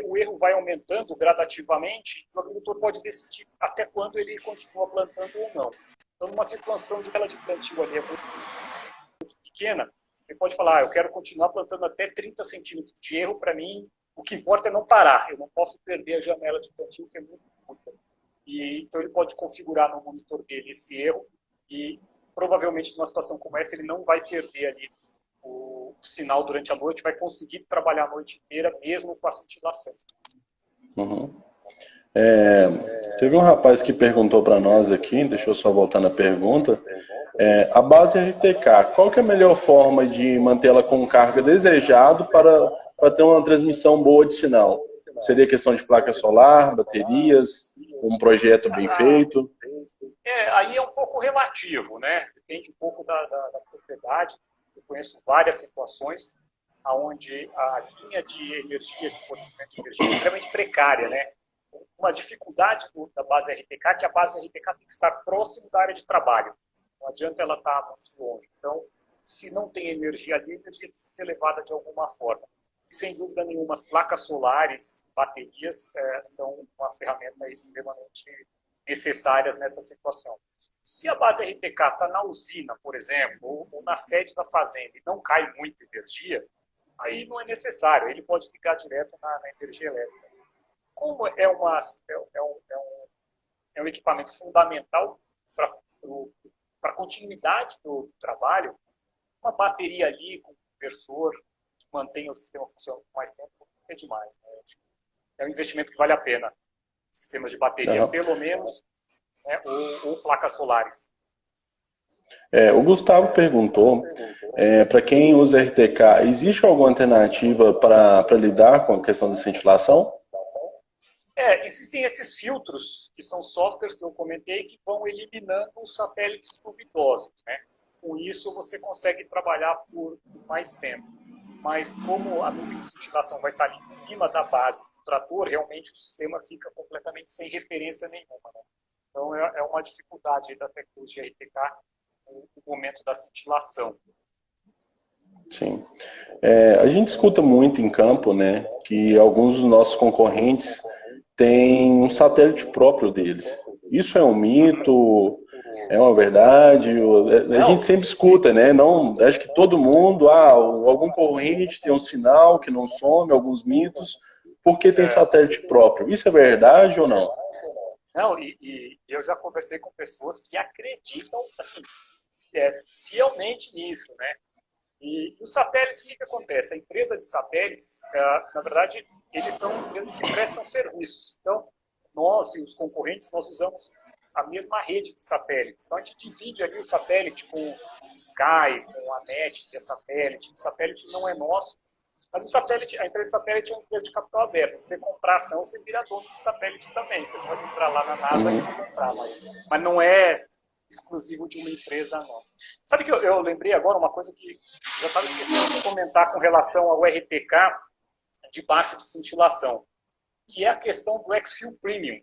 S2: o erro vai aumentando gradativamente, o agricultor pode decidir até quando ele continua plantando ou não. Então, numa situação de ela de plantio ali é muito pequena, ele pode falar, eu quero continuar plantando até 30 centímetros de erro, para mim, o que importa é não parar, eu não posso perder a janela de plantio, que é muito curta. Então, ele pode configurar no monitor dele esse erro e, provavelmente, numa situação como essa, ele não vai perder ali o sinal durante a noite, vai conseguir trabalhar a noite inteira, mesmo com a cintilação.
S1: Uhum. Teve um rapaz que perguntou para nós aqui, deixa eu só voltar na pergunta, a base RTK, qual que é a melhor forma de mantê-la com carga desejado para ter uma transmissão boa de sinal? Seria questão de placa solar, baterias, um projeto bem feito?
S2: Aí é um pouco relativo, né? Depende um pouco da propriedade. Eu conheço várias situações onde a linha de energia, de fornecimento de energia é extremamente precária, né? Uma dificuldade da base RTK é que a base RTK tem que estar próximo da área de trabalho. Não adianta ela estar muito longe. Então, se não tem energia ali, a energia tem que ser levada de alguma forma. E, sem dúvida nenhuma, as placas solares, baterias, são uma ferramenta extremamente necessárias nessa situação. Se a base RTK está na usina, por exemplo, ou na sede da fazenda e não cai muita energia, aí não é necessário, ele pode ligar direto na energia elétrica. Como é um equipamento fundamental para a continuidade do trabalho, uma bateria ali com um inversor que mantenha o sistema funcionando por mais tempo é demais. Né? É um investimento que vale a pena. Sistemas de bateria, pelo menos, né, ou placas solares.
S1: O Gustavo perguntou, para quem usa RTK, existe alguma alternativa para lidar com a questão da cintilação?
S2: Existem esses filtros, que são softwares que eu comentei, que vão eliminando os satélites duvidosos. Né? Com isso, você consegue trabalhar por mais tempo. Mas como a nuvem de cintilação vai estar ali em cima da base do trator, realmente o sistema fica completamente sem referência nenhuma. Né? Então, é uma dificuldade aí da tecnologia RTK no momento da cintilação.
S1: Sim. A gente escuta muito em campo, né, que alguns dos nossos concorrentes têm um satélite próprio deles. Isso é um mito? É uma verdade? A gente sempre escuta, né? Não, acho que todo mundo, algum concorrente tem um sinal que não some, alguns mitos, porque tem satélite próprio. Isso é verdade ou não?
S2: Não, e eu já conversei com pessoas que acreditam assim, fielmente nisso, né? E os satélites, o que acontece? A empresa de satélites, na verdade, eles são empresas que prestam serviços. Então, nós e os concorrentes, nós usamos a mesma rede de satélites. Então, a gente divide ali o satélite com Sky, com a NET, que é satélite. O satélite não é nosso, mas o satélite, a empresa de satélite é uma empresa de capital aberto. Se você comprar ação, você vira dono de satélite também. Você pode entrar lá na NASA e comprar, mas não é exclusivo de uma empresa, não. Sabe que eu lembrei agora uma coisa que já estava esquecendo de comentar com relação ao RTK de baixo de cintilação, que é a questão do X-Fuel Premium.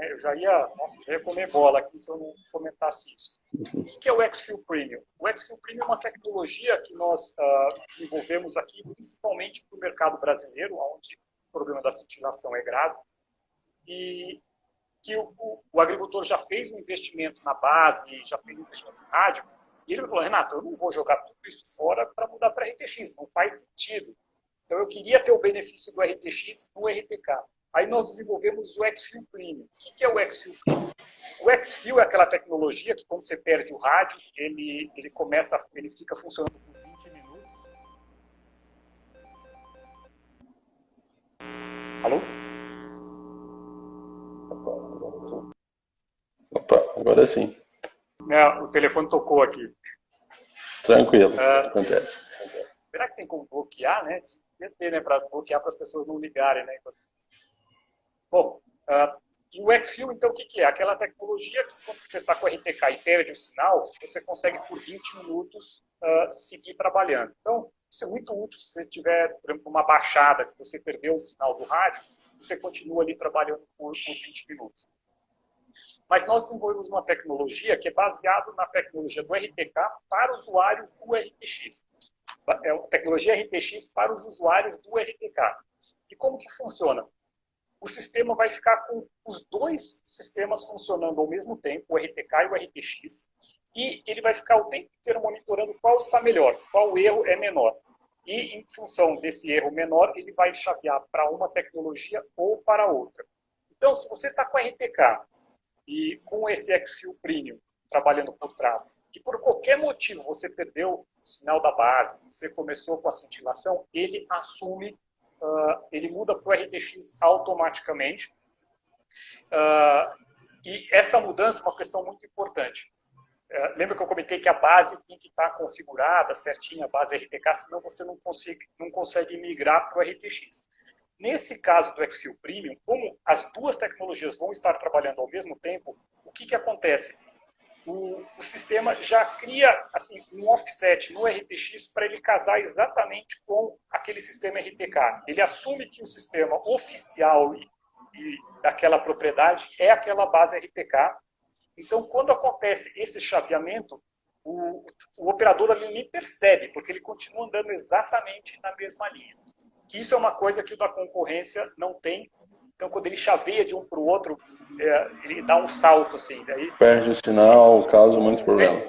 S2: Eu já ia comer bola aqui se eu não comentasse isso. O que é o X-Fuel Premium? O X-Fuel Premium é uma tecnologia que nós desenvolvemos aqui principalmente para o mercado brasileiro, onde o problema da cintilação é grave, e que o agricultor já fez um investimento na base, já fez um investimento em rádio, e ele me falou, Renato, eu não vou jogar tudo isso fora para mudar para RTX, não faz sentido. Então eu queria ter o benefício do RTX no RTK. Aí nós desenvolvemos o X-Fuel Premium. O que é o X-Fuel Premium? O X-Fuel é aquela tecnologia que quando você perde o rádio, ele fica funcionando por 20 minutos. Alô?
S1: Opa, agora sim.
S2: O telefone tocou aqui.
S1: Tranquilo, acontece.
S2: Será que tem como bloquear, né? Deve ter, né? Para bloquear para as pessoas não ligarem, né? Bom, e o X-Fuel, então, o que é? Aquela tecnologia que quando você está com o RTK e perde o sinal, você consegue por 20 minutos seguir trabalhando. Então, isso é muito útil se você tiver, por exemplo, uma baixada, que você perdeu o sinal do rádio, você continua ali trabalhando por 20 minutos. Mas nós desenvolvemos uma tecnologia que é baseada na tecnologia do RTK para usuários do RTX. É uma tecnologia RTX para os usuários do RTK. E como que funciona? O sistema vai ficar com os dois sistemas funcionando ao mesmo tempo, o RTK e o RTX, e ele vai ficar o tempo inteiro monitorando qual está melhor, qual erro é menor. E, em função desse erro menor, ele vai chavear para uma tecnologia ou para outra. Então, se você está com RTK e com esse Xfiew Premium trabalhando por trás, e por qualquer motivo você perdeu o sinal da base, você começou com a cintilação, ele assume, ele muda para o RTX automaticamente. E essa mudança é uma questão muito importante. Lembra que eu comentei que a base tem que estar configurada certinha, a base RTK, senão você não consegue migrar para o RTX. Nesse caso do Xfiew Premium, como as duas tecnologias vão estar trabalhando ao mesmo tempo, o que acontece? O sistema já cria assim, um offset no RTX para ele casar exatamente com aquele sistema RTK. Ele assume que o sistema oficial e daquela propriedade é aquela base RTK. Então, quando acontece esse chaveamento, o operador ali nem percebe, porque ele continua andando exatamente na mesma linha. Que isso é uma coisa que o da concorrência não tem. Então, quando ele chaveia de um para o outro, ele dá um salto assim. Daí,
S1: perde o sinal, causa muito problema.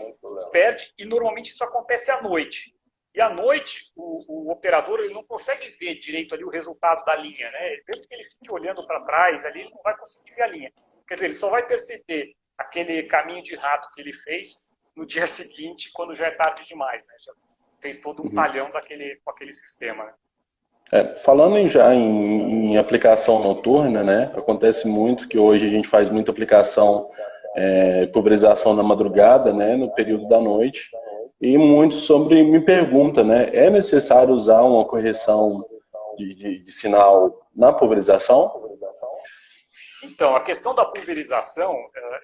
S2: Perde, e normalmente isso acontece à noite. E à noite, o operador ele não consegue ver direito ali o resultado da linha. Né? Mesmo que ele fique olhando para trás, ali ele não vai conseguir ver a linha. Quer dizer, ele só vai perceber aquele caminho de rato que ele fez no dia seguinte, quando já é tarde demais, né? Já fez todo um talhão com aquele sistema, né?
S1: Falando já em aplicação noturna, né? Acontece muito que hoje a gente faz muita aplicação, pulverização na madrugada, né? No período da noite, e muitos me perguntam, né? É necessário usar uma correção de sinal na pulverização?
S2: Então, a questão da pulverização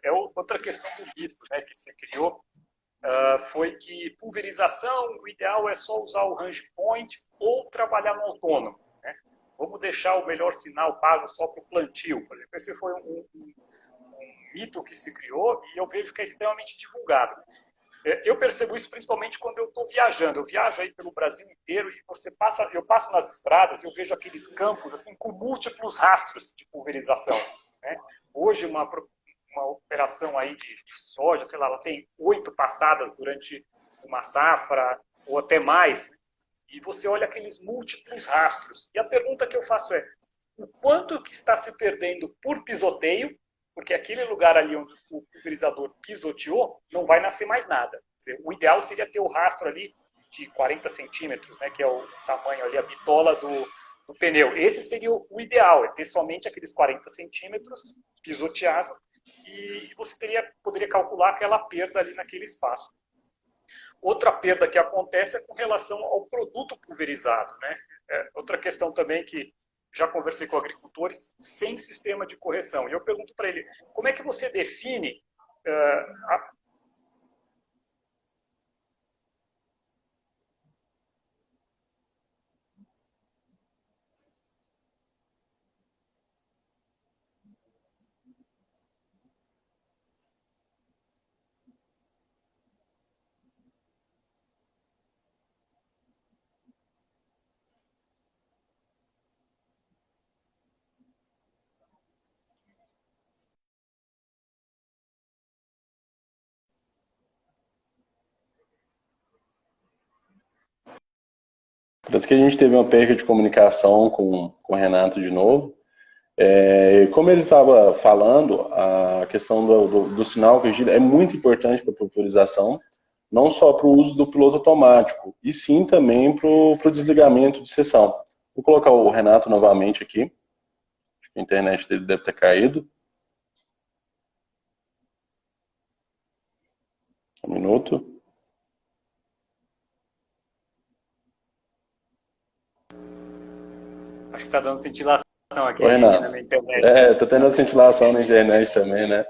S2: é outra questão do mito, né, que se criou, foi que pulverização, o ideal é só usar o range point ou trabalhar no autônomo. Né? Vamos deixar o melhor sinal pago só para o plantio, por exemplo. Esse foi um mito que se criou e eu vejo que é extremamente divulgado. Eu percebo isso principalmente quando eu estou viajando. Eu viajo aí pelo Brasil inteiro e eu passo nas estradas e eu vejo aqueles campos assim, com múltiplos rastros de pulverização. Né? Hoje, uma operação aí de soja, sei lá, ela tem 8 passadas durante uma safra, ou até mais, e você olha aqueles múltiplos rastros. E a pergunta que eu faço é, o quanto que está se perdendo por pisoteio, porque aquele lugar ali onde o pulverizador pisoteou, não vai nascer mais nada. Quer dizer, o ideal seria ter o rastro ali de 40 centímetros, né, que é o tamanho ali, a bitola do pneu. Esse seria o ideal, é ter somente aqueles 40 centímetros pisoteado e você poderia calcular aquela perda ali naquele espaço. Outra perda que acontece é com relação ao produto pulverizado. Né? Outra questão também que já conversei com agricultores sem sistema de correção. E eu pergunto para ele, como é que você define
S1: Parece que a gente teve uma perda de comunicação com o Renato de novo. Como ele estava falando, a questão do sinal corrigido é muito importante para a pulverização, não só para o uso do piloto automático, e sim também para o desligamento de seção. Vou colocar o Renato novamente aqui. Acho que a internet dele deve ter caído. Um minuto.
S2: Acho que está dando cintilação aqui
S1: Renato,
S2: na minha internet.
S1: tô tendo a cintilação na internet também, né?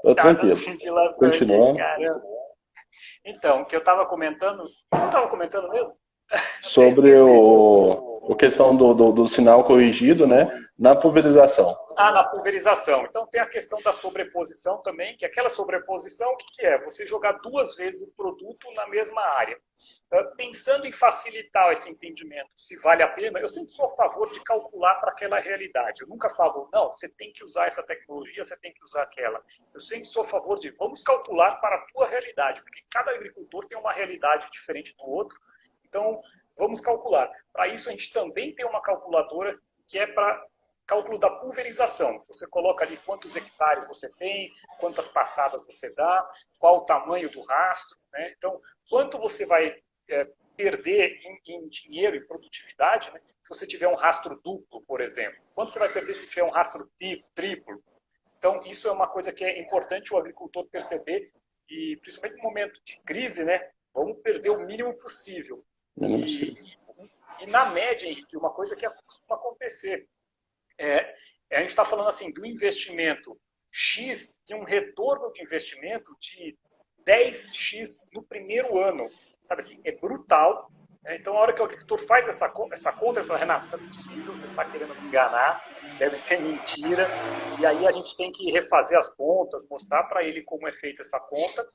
S1: Tô tranquilo. Continuando.
S2: Então, o que eu estava comentando... Não estava comentando mesmo?
S1: Sobre a questão do sinal corrigido, né? Na pulverização.
S2: Na pulverização. Então tem a questão da sobreposição também, que aquela sobreposição, o que, que é? Você jogar duas vezes o produto na mesma área. Pensando em facilitar esse entendimento, se vale a pena, eu sempre sou a favor de calcular para aquela realidade. Eu nunca falo, não, você tem que usar essa tecnologia, você tem que usar aquela. Eu sempre sou a favor de, vamos calcular para a tua realidade, porque cada agricultor tem uma realidade diferente do outro. Então, vamos calcular. Para isso, a gente também tem uma calculadora que é para cálculo da pulverização. Você coloca ali quantos hectares você tem, quantas passadas você dá, qual o tamanho do rastro, né? Então, quanto você vai perder em dinheiro e produtividade, né? Se você tiver um rastro duplo, por exemplo. Quanto você vai perder se tiver um rastro triplo? Então, isso é uma coisa que é importante o agricultor perceber, e principalmente no momento de crise, né? Vamos perder o mínimo possível. E na média, Henrique, uma coisa que costuma acontecer, a gente está falando assim do investimento X, de um retorno de investimento de 10x no primeiro ano. Sabe assim, é brutal. Né? Então, a hora que o agricultor faz essa conta, ele fala, Renato, não é possível, você está querendo me enganar, deve ser mentira. E aí a gente tem que refazer as contas, mostrar para ele como é feita essa conta.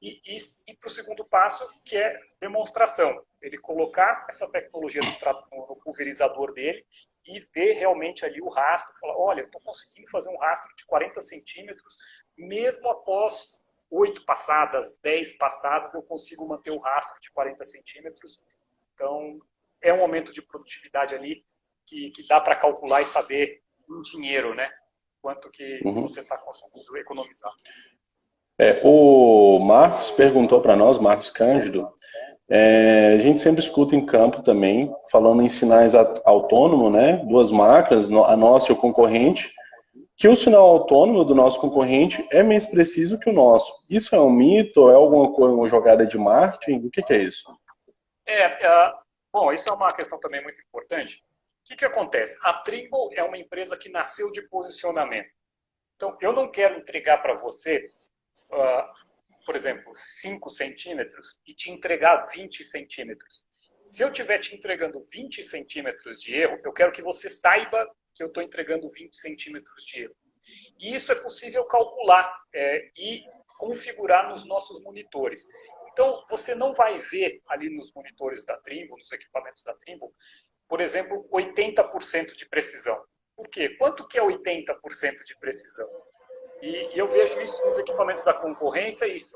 S2: E para o segundo passo, que é demonstração. Ele colocar essa tecnologia no pulverizador dele e ver realmente ali o rastro. Falar, olha, eu estou conseguindo fazer um rastro de 40 centímetros, mesmo após 8 passadas, 10 passadas, eu consigo manter o rastro de 40 centímetros. Então, é um aumento de produtividade ali que dá para calcular e saber em dinheiro, né? Quanto que você está conseguindo economizar.
S1: O Marcos perguntou para nós, Marcos Cândido, a gente sempre escuta em campo também, falando em sinais autônomos, né? Duas máquinas, a nossa e o concorrente, que o sinal autônomo do nosso concorrente é mais preciso que o nosso. Isso é um mito? É alguma coisa, uma jogada de marketing? O que é isso?
S2: Bom, isso é uma questão também muito importante. O que acontece? A Trimble é uma empresa que nasceu de posicionamento. Então, eu não quero entregar para você, por exemplo, 5 centímetros e te entregar 20 centímetros. Se eu estiver te entregando 20 centímetros de erro, eu quero que você saiba que eu estou entregando 20 centímetros de erro. E isso é possível calcular e configurar nos nossos monitores. Então, você não vai ver ali nos monitores da Trimble, nos equipamentos da Trimble, por exemplo, 80% de precisão. Por quê? Quanto que é 80% de precisão? E eu vejo isso nos equipamentos da concorrência, isso.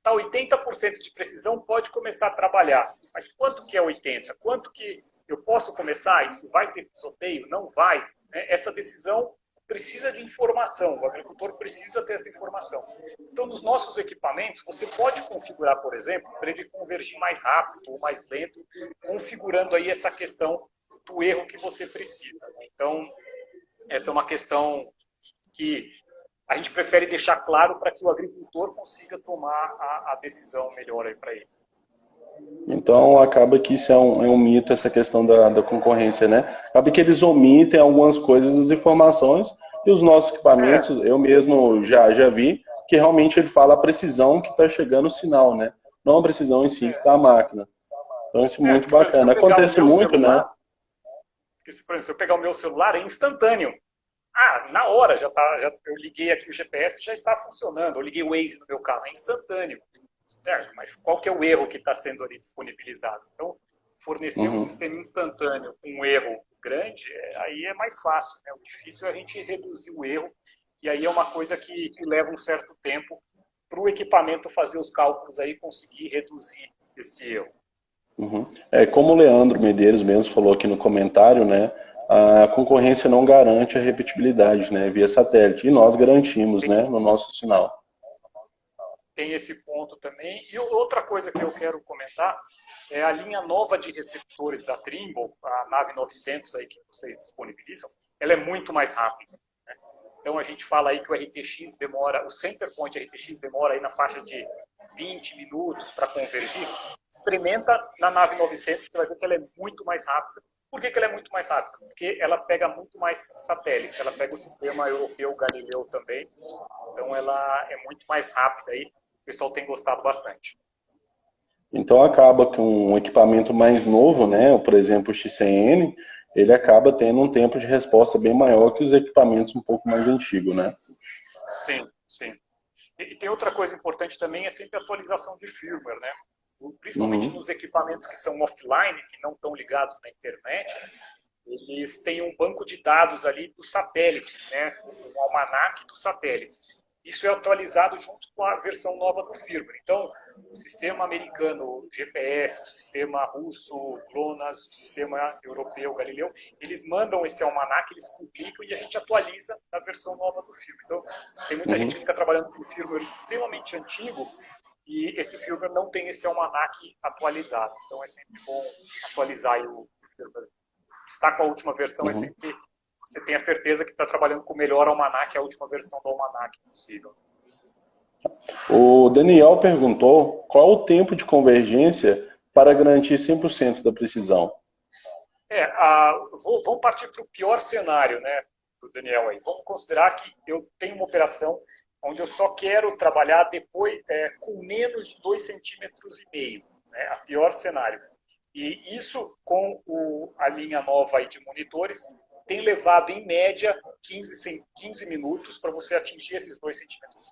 S2: Tá 80% de precisão, pode começar a trabalhar. Mas quanto que é 80%? Quanto que eu posso começar? Isso vai ter pisoteio? Não vai? Essa decisão precisa de informação, o agricultor precisa ter essa informação. Então, nos nossos equipamentos, você pode configurar, por exemplo, para ele convergir mais rápido ou mais lento, configurando aí essa questão do erro que você precisa. Então, essa é uma questão que a gente prefere deixar claro para que o agricultor consiga tomar a decisão melhor aí para ele.
S1: Então, acaba que isso é um mito, essa questão da concorrência, né? Acaba que eles omitem algumas coisas, as informações, e os nossos equipamentos, eu mesmo já vi, que realmente ele fala a precisão que está chegando o sinal, né? Não a precisão em si que está a máquina. Então, isso é muito bacana. Acontece muito, celular, né?
S2: Porque, por exemplo, se eu pegar o meu celular, é instantâneo. Na hora, eu liguei aqui o GPS, já está funcionando. Eu liguei o Waze no meu carro, é instantâneo. Certo, mas qual que é o erro que está sendo ali disponibilizado? Então, fornecer um sistema instantâneo com um erro grande, aí é mais fácil. Né? O difícil é a gente reduzir o erro, e aí é uma coisa que leva um certo tempo para o equipamento fazer os cálculos aí e conseguir reduzir esse erro.
S1: Como o Leandro Medeiros mesmo falou aqui no comentário, né? A concorrência não garante a repetibilidade, né, via satélite, e nós garantimos, né, no nosso sinal.
S2: Tem esse ponto também. E outra coisa que eu quero comentar é a linha nova de receptores da Trimble, a nave 900 aí que vocês disponibilizam, ela é muito mais rápida. Né? Então a gente fala aí que o RTX demora, o Center Point RTX demora aí na faixa de 20 minutos para convergir. Experimenta na nave 900, você vai ver que ela é muito mais rápida. Por que ela é muito mais rápida? Porque ela pega muito mais satélites, ela pega o sistema europeu Galileu também, então ela é muito mais rápida aí, o pessoal tem gostado bastante.
S1: Então acaba que um equipamento mais novo, né, por exemplo o XCN, ele acaba tendo um tempo de resposta bem maior que os equipamentos um pouco mais antigos, né?
S2: Sim, sim. E tem outra coisa importante também, é sempre a atualização de firmware, né? Principalmente
S1: Uhum,
S2: nos equipamentos que são offline, que não estão ligados na internet, eles têm um banco de dados ali dos satélites, né? Um almanaque dos satélites. Isso é atualizado junto com a versão nova do firmware. Então, o sistema americano GPS, o sistema russo GLONASS, o sistema europeu Galileu, eles mandam esse almanaque, eles publicam e a gente atualiza a versão nova do firmware. Então, tem muita gente que
S1: uhum.
S2: fica trabalhando com firmware extremamente antigo e esse firmware não tem esse almanaque atualizado. Então, é sempre bom atualizar o firmware. Está com a última versão, é
S1: Uhum.
S2: sempre você tem a certeza que está trabalhando com o melhor almanaque, a última versão do almanaque possível.
S1: O Daniel perguntou qual o tempo de convergência para garantir 100% da precisão.
S2: Vamos partir para o pior cenário, né, do Daniel aí. Vamos considerar que eu tenho uma operação onde eu só quero trabalhar depois com menos de 2,5 cm, né, a pior cenário. E isso com a linha nova aí de monitores tem levado em média 15 minutos para você atingir esses 2,5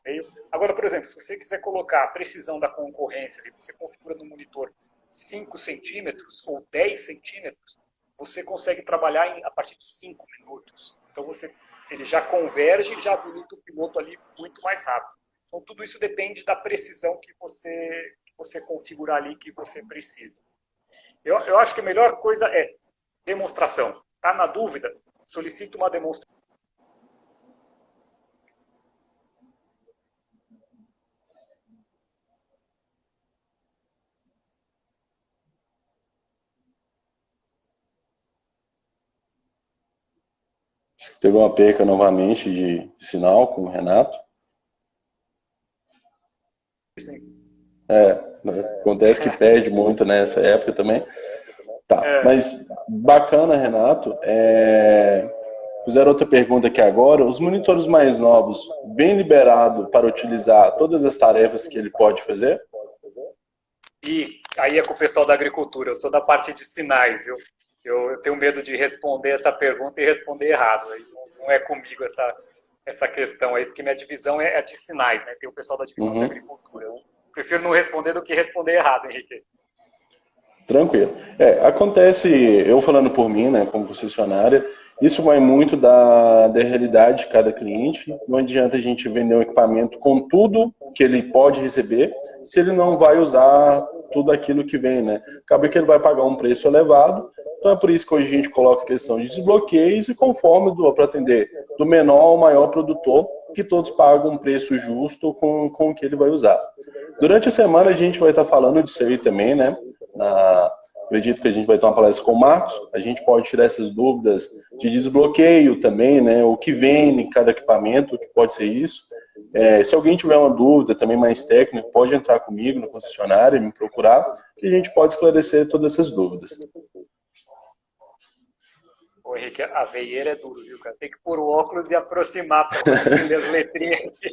S2: cm. Agora, por exemplo, se você quiser colocar a precisão da concorrência, você configura no monitor 5 centímetros ou 10 centímetros, você consegue trabalhar a partir de 5 minutos. Então ele já converge e já habilita o piloto ali muito mais rápido. Então tudo isso depende da precisão que você configurar ali, que você precisa. Eu acho que a melhor coisa é demonstração. Está na dúvida? Solicite uma demonstração.
S1: Teve uma perca novamente de sinal com o Renato.
S2: Sim.
S1: Acontece que perde muito nessa época também. Tá, mas bacana, Renato. Fizeram outra pergunta aqui agora. Os monitores mais novos, bem liberado para utilizar todas as tarefas que ele pode fazer?
S2: E aí é com o pessoal da agricultura, eu sou da parte de sinais, viu? Eu tenho medo de responder essa pergunta e responder errado. Não é comigo essa questão aí, porque minha divisão é a de sinais, né? Tem o pessoal da divisão de agricultura. Eu prefiro não responder do que responder errado, Henrique.
S1: Tranquilo. Acontece, eu falando por mim, né, como concessionária, isso vai muito da realidade de cada cliente. Não adianta a gente vender um equipamento com tudo que ele pode receber, se ele não vai usar tudo aquilo que vem, né? Acaba que ele vai pagar um preço elevado. Então é por isso que hoje a gente coloca a questão de desbloqueios e conforme para atender do menor ao maior produtor, que todos pagam um preço justo com o que ele vai usar. Durante a semana a gente vai estar falando disso aí também, né? Acredito que a gente vai ter uma palestra com o Marcos, a gente pode tirar essas dúvidas de desbloqueio também, né? O que vem em cada equipamento, que pode ser isso. Se alguém tiver uma dúvida também mais técnica, pode entrar comigo no concessionário e me procurar, que a gente pode esclarecer todas essas dúvidas.
S2: Ô, Henrique, a veieira é duro, viu, cara? Tem que pôr o óculos e aproximar para conseguir ler as letrinhas aqui.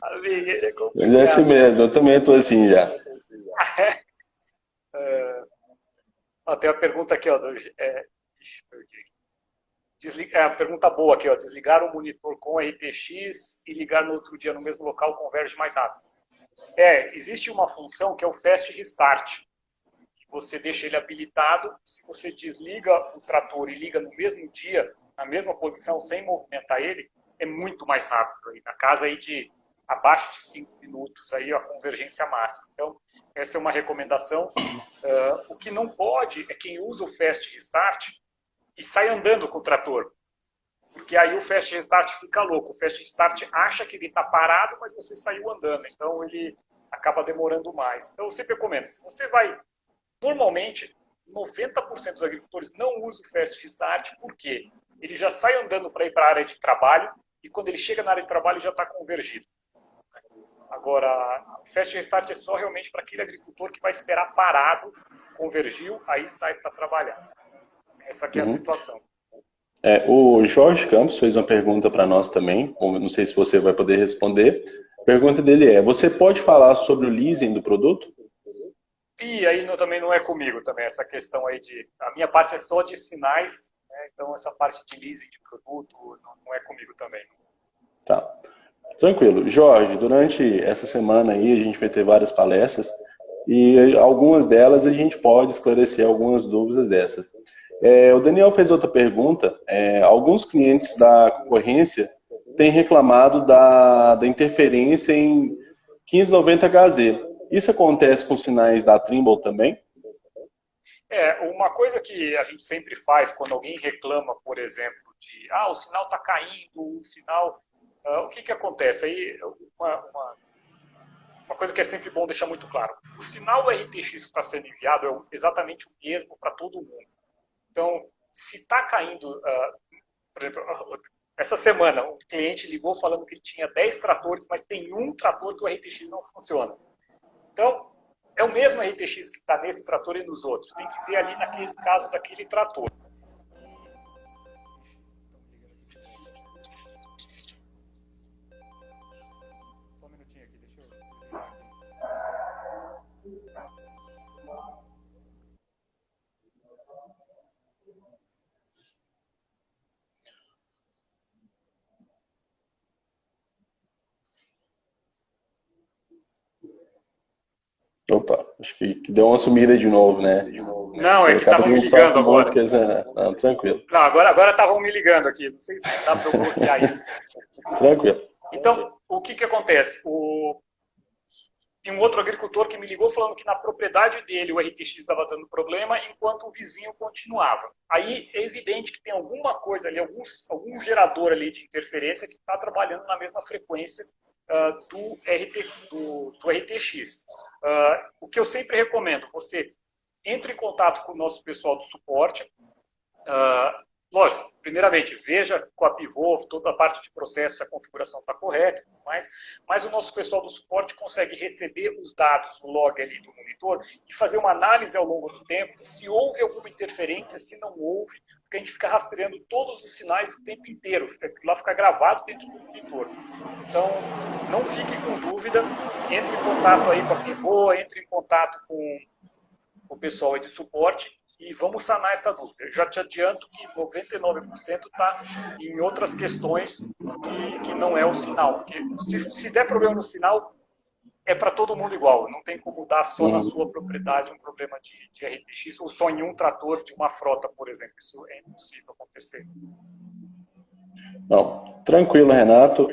S2: A veieira é complicado.
S1: Mas é assim mesmo, eu também estou assim já.
S2: Tem uma pergunta aqui, ó, a pergunta boa aqui, ó. Desligar o monitor com RTX e ligar no outro dia no mesmo local converge mais rápido. Existe uma função que é o Fast Restart. Você deixa ele habilitado, se você desliga o trator e liga no mesmo dia, na mesma posição, sem movimentar ele, é muito mais rápido. Aí, na casa aí de abaixo de 5 minutos, aí a convergência máxima. Então, essa é uma recomendação. O que não pode é quem usa o Fast Restart e sai andando com o trator. Porque aí o Fast Restart fica louco. O Fast Restart acha que ele está parado, mas você saiu andando. Então, ele acaba demorando mais. Então, eu sempre recomendo, se você vai... Normalmente, 90% dos agricultores não usam o Fast Restart, porque ele já sai andando para ir para a área de trabalho e quando ele chega na área de trabalho já está convergido. Agora, o Fast Restart é só realmente para aquele agricultor que vai esperar parado, convergiu, aí sai para trabalhar. Essa aqui é a situação.
S1: O Jorge Campos fez uma pergunta para nós também, não sei se você vai poder responder. A pergunta dele é, você pode falar sobre o leasing do produto?
S2: E aí também não é comigo também essa questão aí de... A minha parte é só de sinais, né? Então essa parte de leasing de produto não é comigo também.
S1: Tá. Tranquilo. Jorge, durante essa semana aí a gente vai ter várias palestras e algumas delas a gente pode esclarecer algumas dúvidas dessas. O Daniel fez outra pergunta. Alguns clientes da concorrência têm reclamado da interferência em 1590HZ. Isso acontece com sinais da Trimble também?
S2: Uma coisa que a gente sempre faz quando alguém reclama, por exemplo, de o sinal está caindo, o sinal... o que acontece? Aí, uma coisa que é sempre bom deixar muito claro. O sinal RTX que está sendo enviado é exatamente o mesmo para todo mundo. Então, se está caindo... por exemplo, essa semana, um cliente ligou falando que ele tinha 10 tratores, mas tem um trator que o RTX não funciona. Então, é o mesmo RTX que está nesse trator e nos outros. Tem que ter ali naquele caso daquele trator. Só um minutinho aqui, deixa eu desligar aqui.
S1: Opa, acho que deu uma sumida de novo, né?
S2: Não, é que estavam me ligando agora.
S1: Não, tranquilo.
S2: Não, agora estavam me ligando aqui. Não sei se dá para eu bloquear isso.
S1: Tranquilo.
S2: Então, o que acontece? E um outro agricultor que me ligou falando que na propriedade dele o RTX estava dando problema, enquanto o vizinho continuava. Aí é evidente que tem alguma coisa ali, algum gerador ali de interferência que está trabalhando na mesma frequência do RTX. O que eu sempre recomendo, você entre em contato com o nosso pessoal do suporte. Lógico, primeiramente, veja com a Pivô toda a parte de processo, se a configuração está correta, mas o nosso pessoal do suporte consegue receber os dados, o log ali do monitor, e fazer uma análise ao longo do tempo, se houve alguma interferência, se não houve, porque a gente fica rastreando todos os sinais o tempo inteiro, lá fica gravado dentro do monitor. Então, não fique com dúvida, entre em contato aí com a Pivô, entre em contato com o pessoal aí de suporte, e vamos sanar essa dúvida. Eu já te adianto que 99% está em outras questões que não é o sinal. Porque se der problema no sinal, é para todo mundo igual. Não tem como dar só na sua propriedade um problema de RTX ou só em um trator de uma frota, por exemplo. Isso é impossível acontecer.
S1: Não, tranquilo, Renato.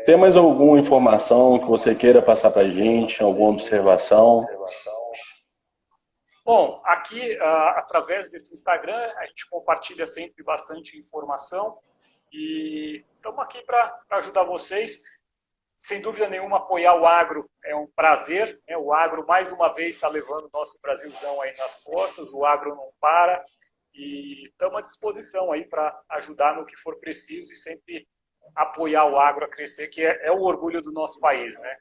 S1: Tem mais alguma informação que você queira passar para a gente? Alguma observação?
S2: Bom, aqui, através desse Instagram, a gente compartilha sempre bastante informação e estamos aqui para ajudar vocês. Sem dúvida nenhuma, apoiar o agro é um prazer. Né? O agro, mais uma vez, está levando o nosso Brasilzão aí nas costas, o agro não para e estamos à disposição aí para ajudar no que for preciso e sempre apoiar o agro a crescer, que é o orgulho do nosso país. Né?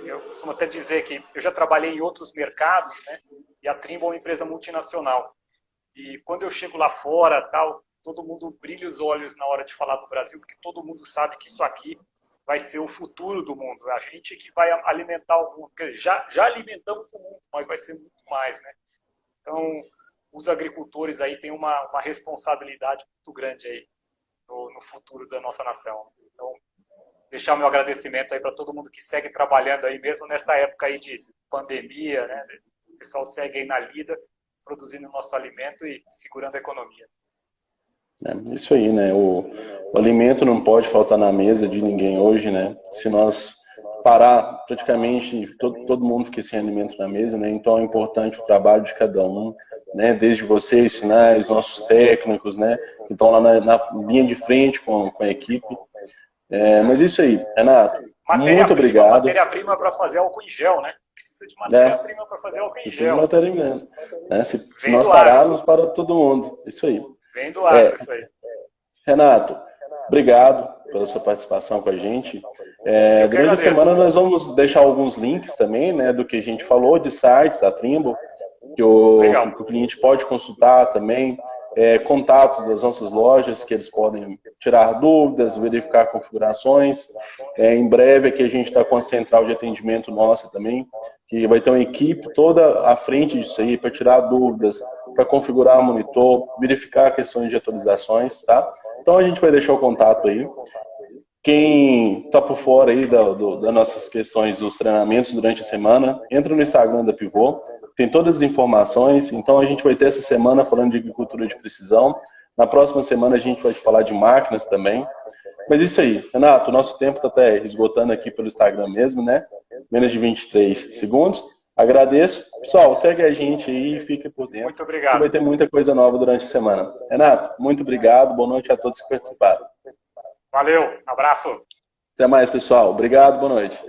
S2: Eu costumo até dizer que eu já trabalhei em outros mercados, né? E a Trimble é uma empresa multinacional. E quando eu chego lá fora, tal, todo mundo brilha os olhos na hora de falar do Brasil, porque todo mundo sabe que isso aqui vai ser o futuro do mundo. A gente que vai alimentar o mundo. Já alimentamos o mundo, mas vai ser muito mais. Né? Então, os agricultores aí têm uma responsabilidade muito grande aí no futuro da nossa nação. Então, deixar o meu agradecimento aí para todo mundo que segue trabalhando aí, mesmo nessa época aí de pandemia, né? O pessoal segue aí na lida, produzindo o nosso alimento e segurando a economia.
S1: Isso aí, né? O alimento não pode faltar na mesa de ninguém hoje, né? Se nós parar, praticamente todo mundo fica sem alimento na mesa, né? Então é importante o trabalho de cada um, né? Desde vocês, sinais, nossos técnicos, né? Que estão lá na linha de frente com a equipe. Mas isso aí, Renato, muito obrigado.
S2: Matéria-prima para fazer álcool em gel, né? Precisa de matéria-prima para fazer álcool em gel.
S1: Matéria-prima, né? Se nós pararmos, para todo mundo. Isso aí.
S2: Vem do ar, isso aí.
S1: Renato, obrigado pela sua participação com a gente. Durante a semana nós vamos deixar alguns links também, né, do que a gente falou, de sites da Trimble, que o cliente pode consultar também, contatos das nossas lojas, que eles podem tirar dúvidas, verificar configurações. Em breve aqui a gente está com a central de atendimento nossa também, que vai ter uma equipe toda à frente disso aí, para tirar dúvidas, para configurar o monitor, verificar questões de atualizações, tá? Então a gente vai deixar o contato aí. Quem está por fora aí das nossas questões dos treinamentos durante a semana, entra no Instagram da Pivô, tem todas as informações. Então a gente vai ter essa semana falando de agricultura de precisão. Na próxima semana a gente vai falar de máquinas também. Mas isso aí, Renato, o nosso tempo está até esgotando aqui pelo Instagram mesmo, né? Menos de 23 segundos. Agradeço. Pessoal, segue a gente aí e fique por dentro.
S2: Muito obrigado.
S1: Vai ter muita coisa nova durante a semana. Renato, muito obrigado. Boa noite a todos que participaram.
S2: Valeu, abraço.
S1: Até mais, pessoal. Obrigado, boa noite.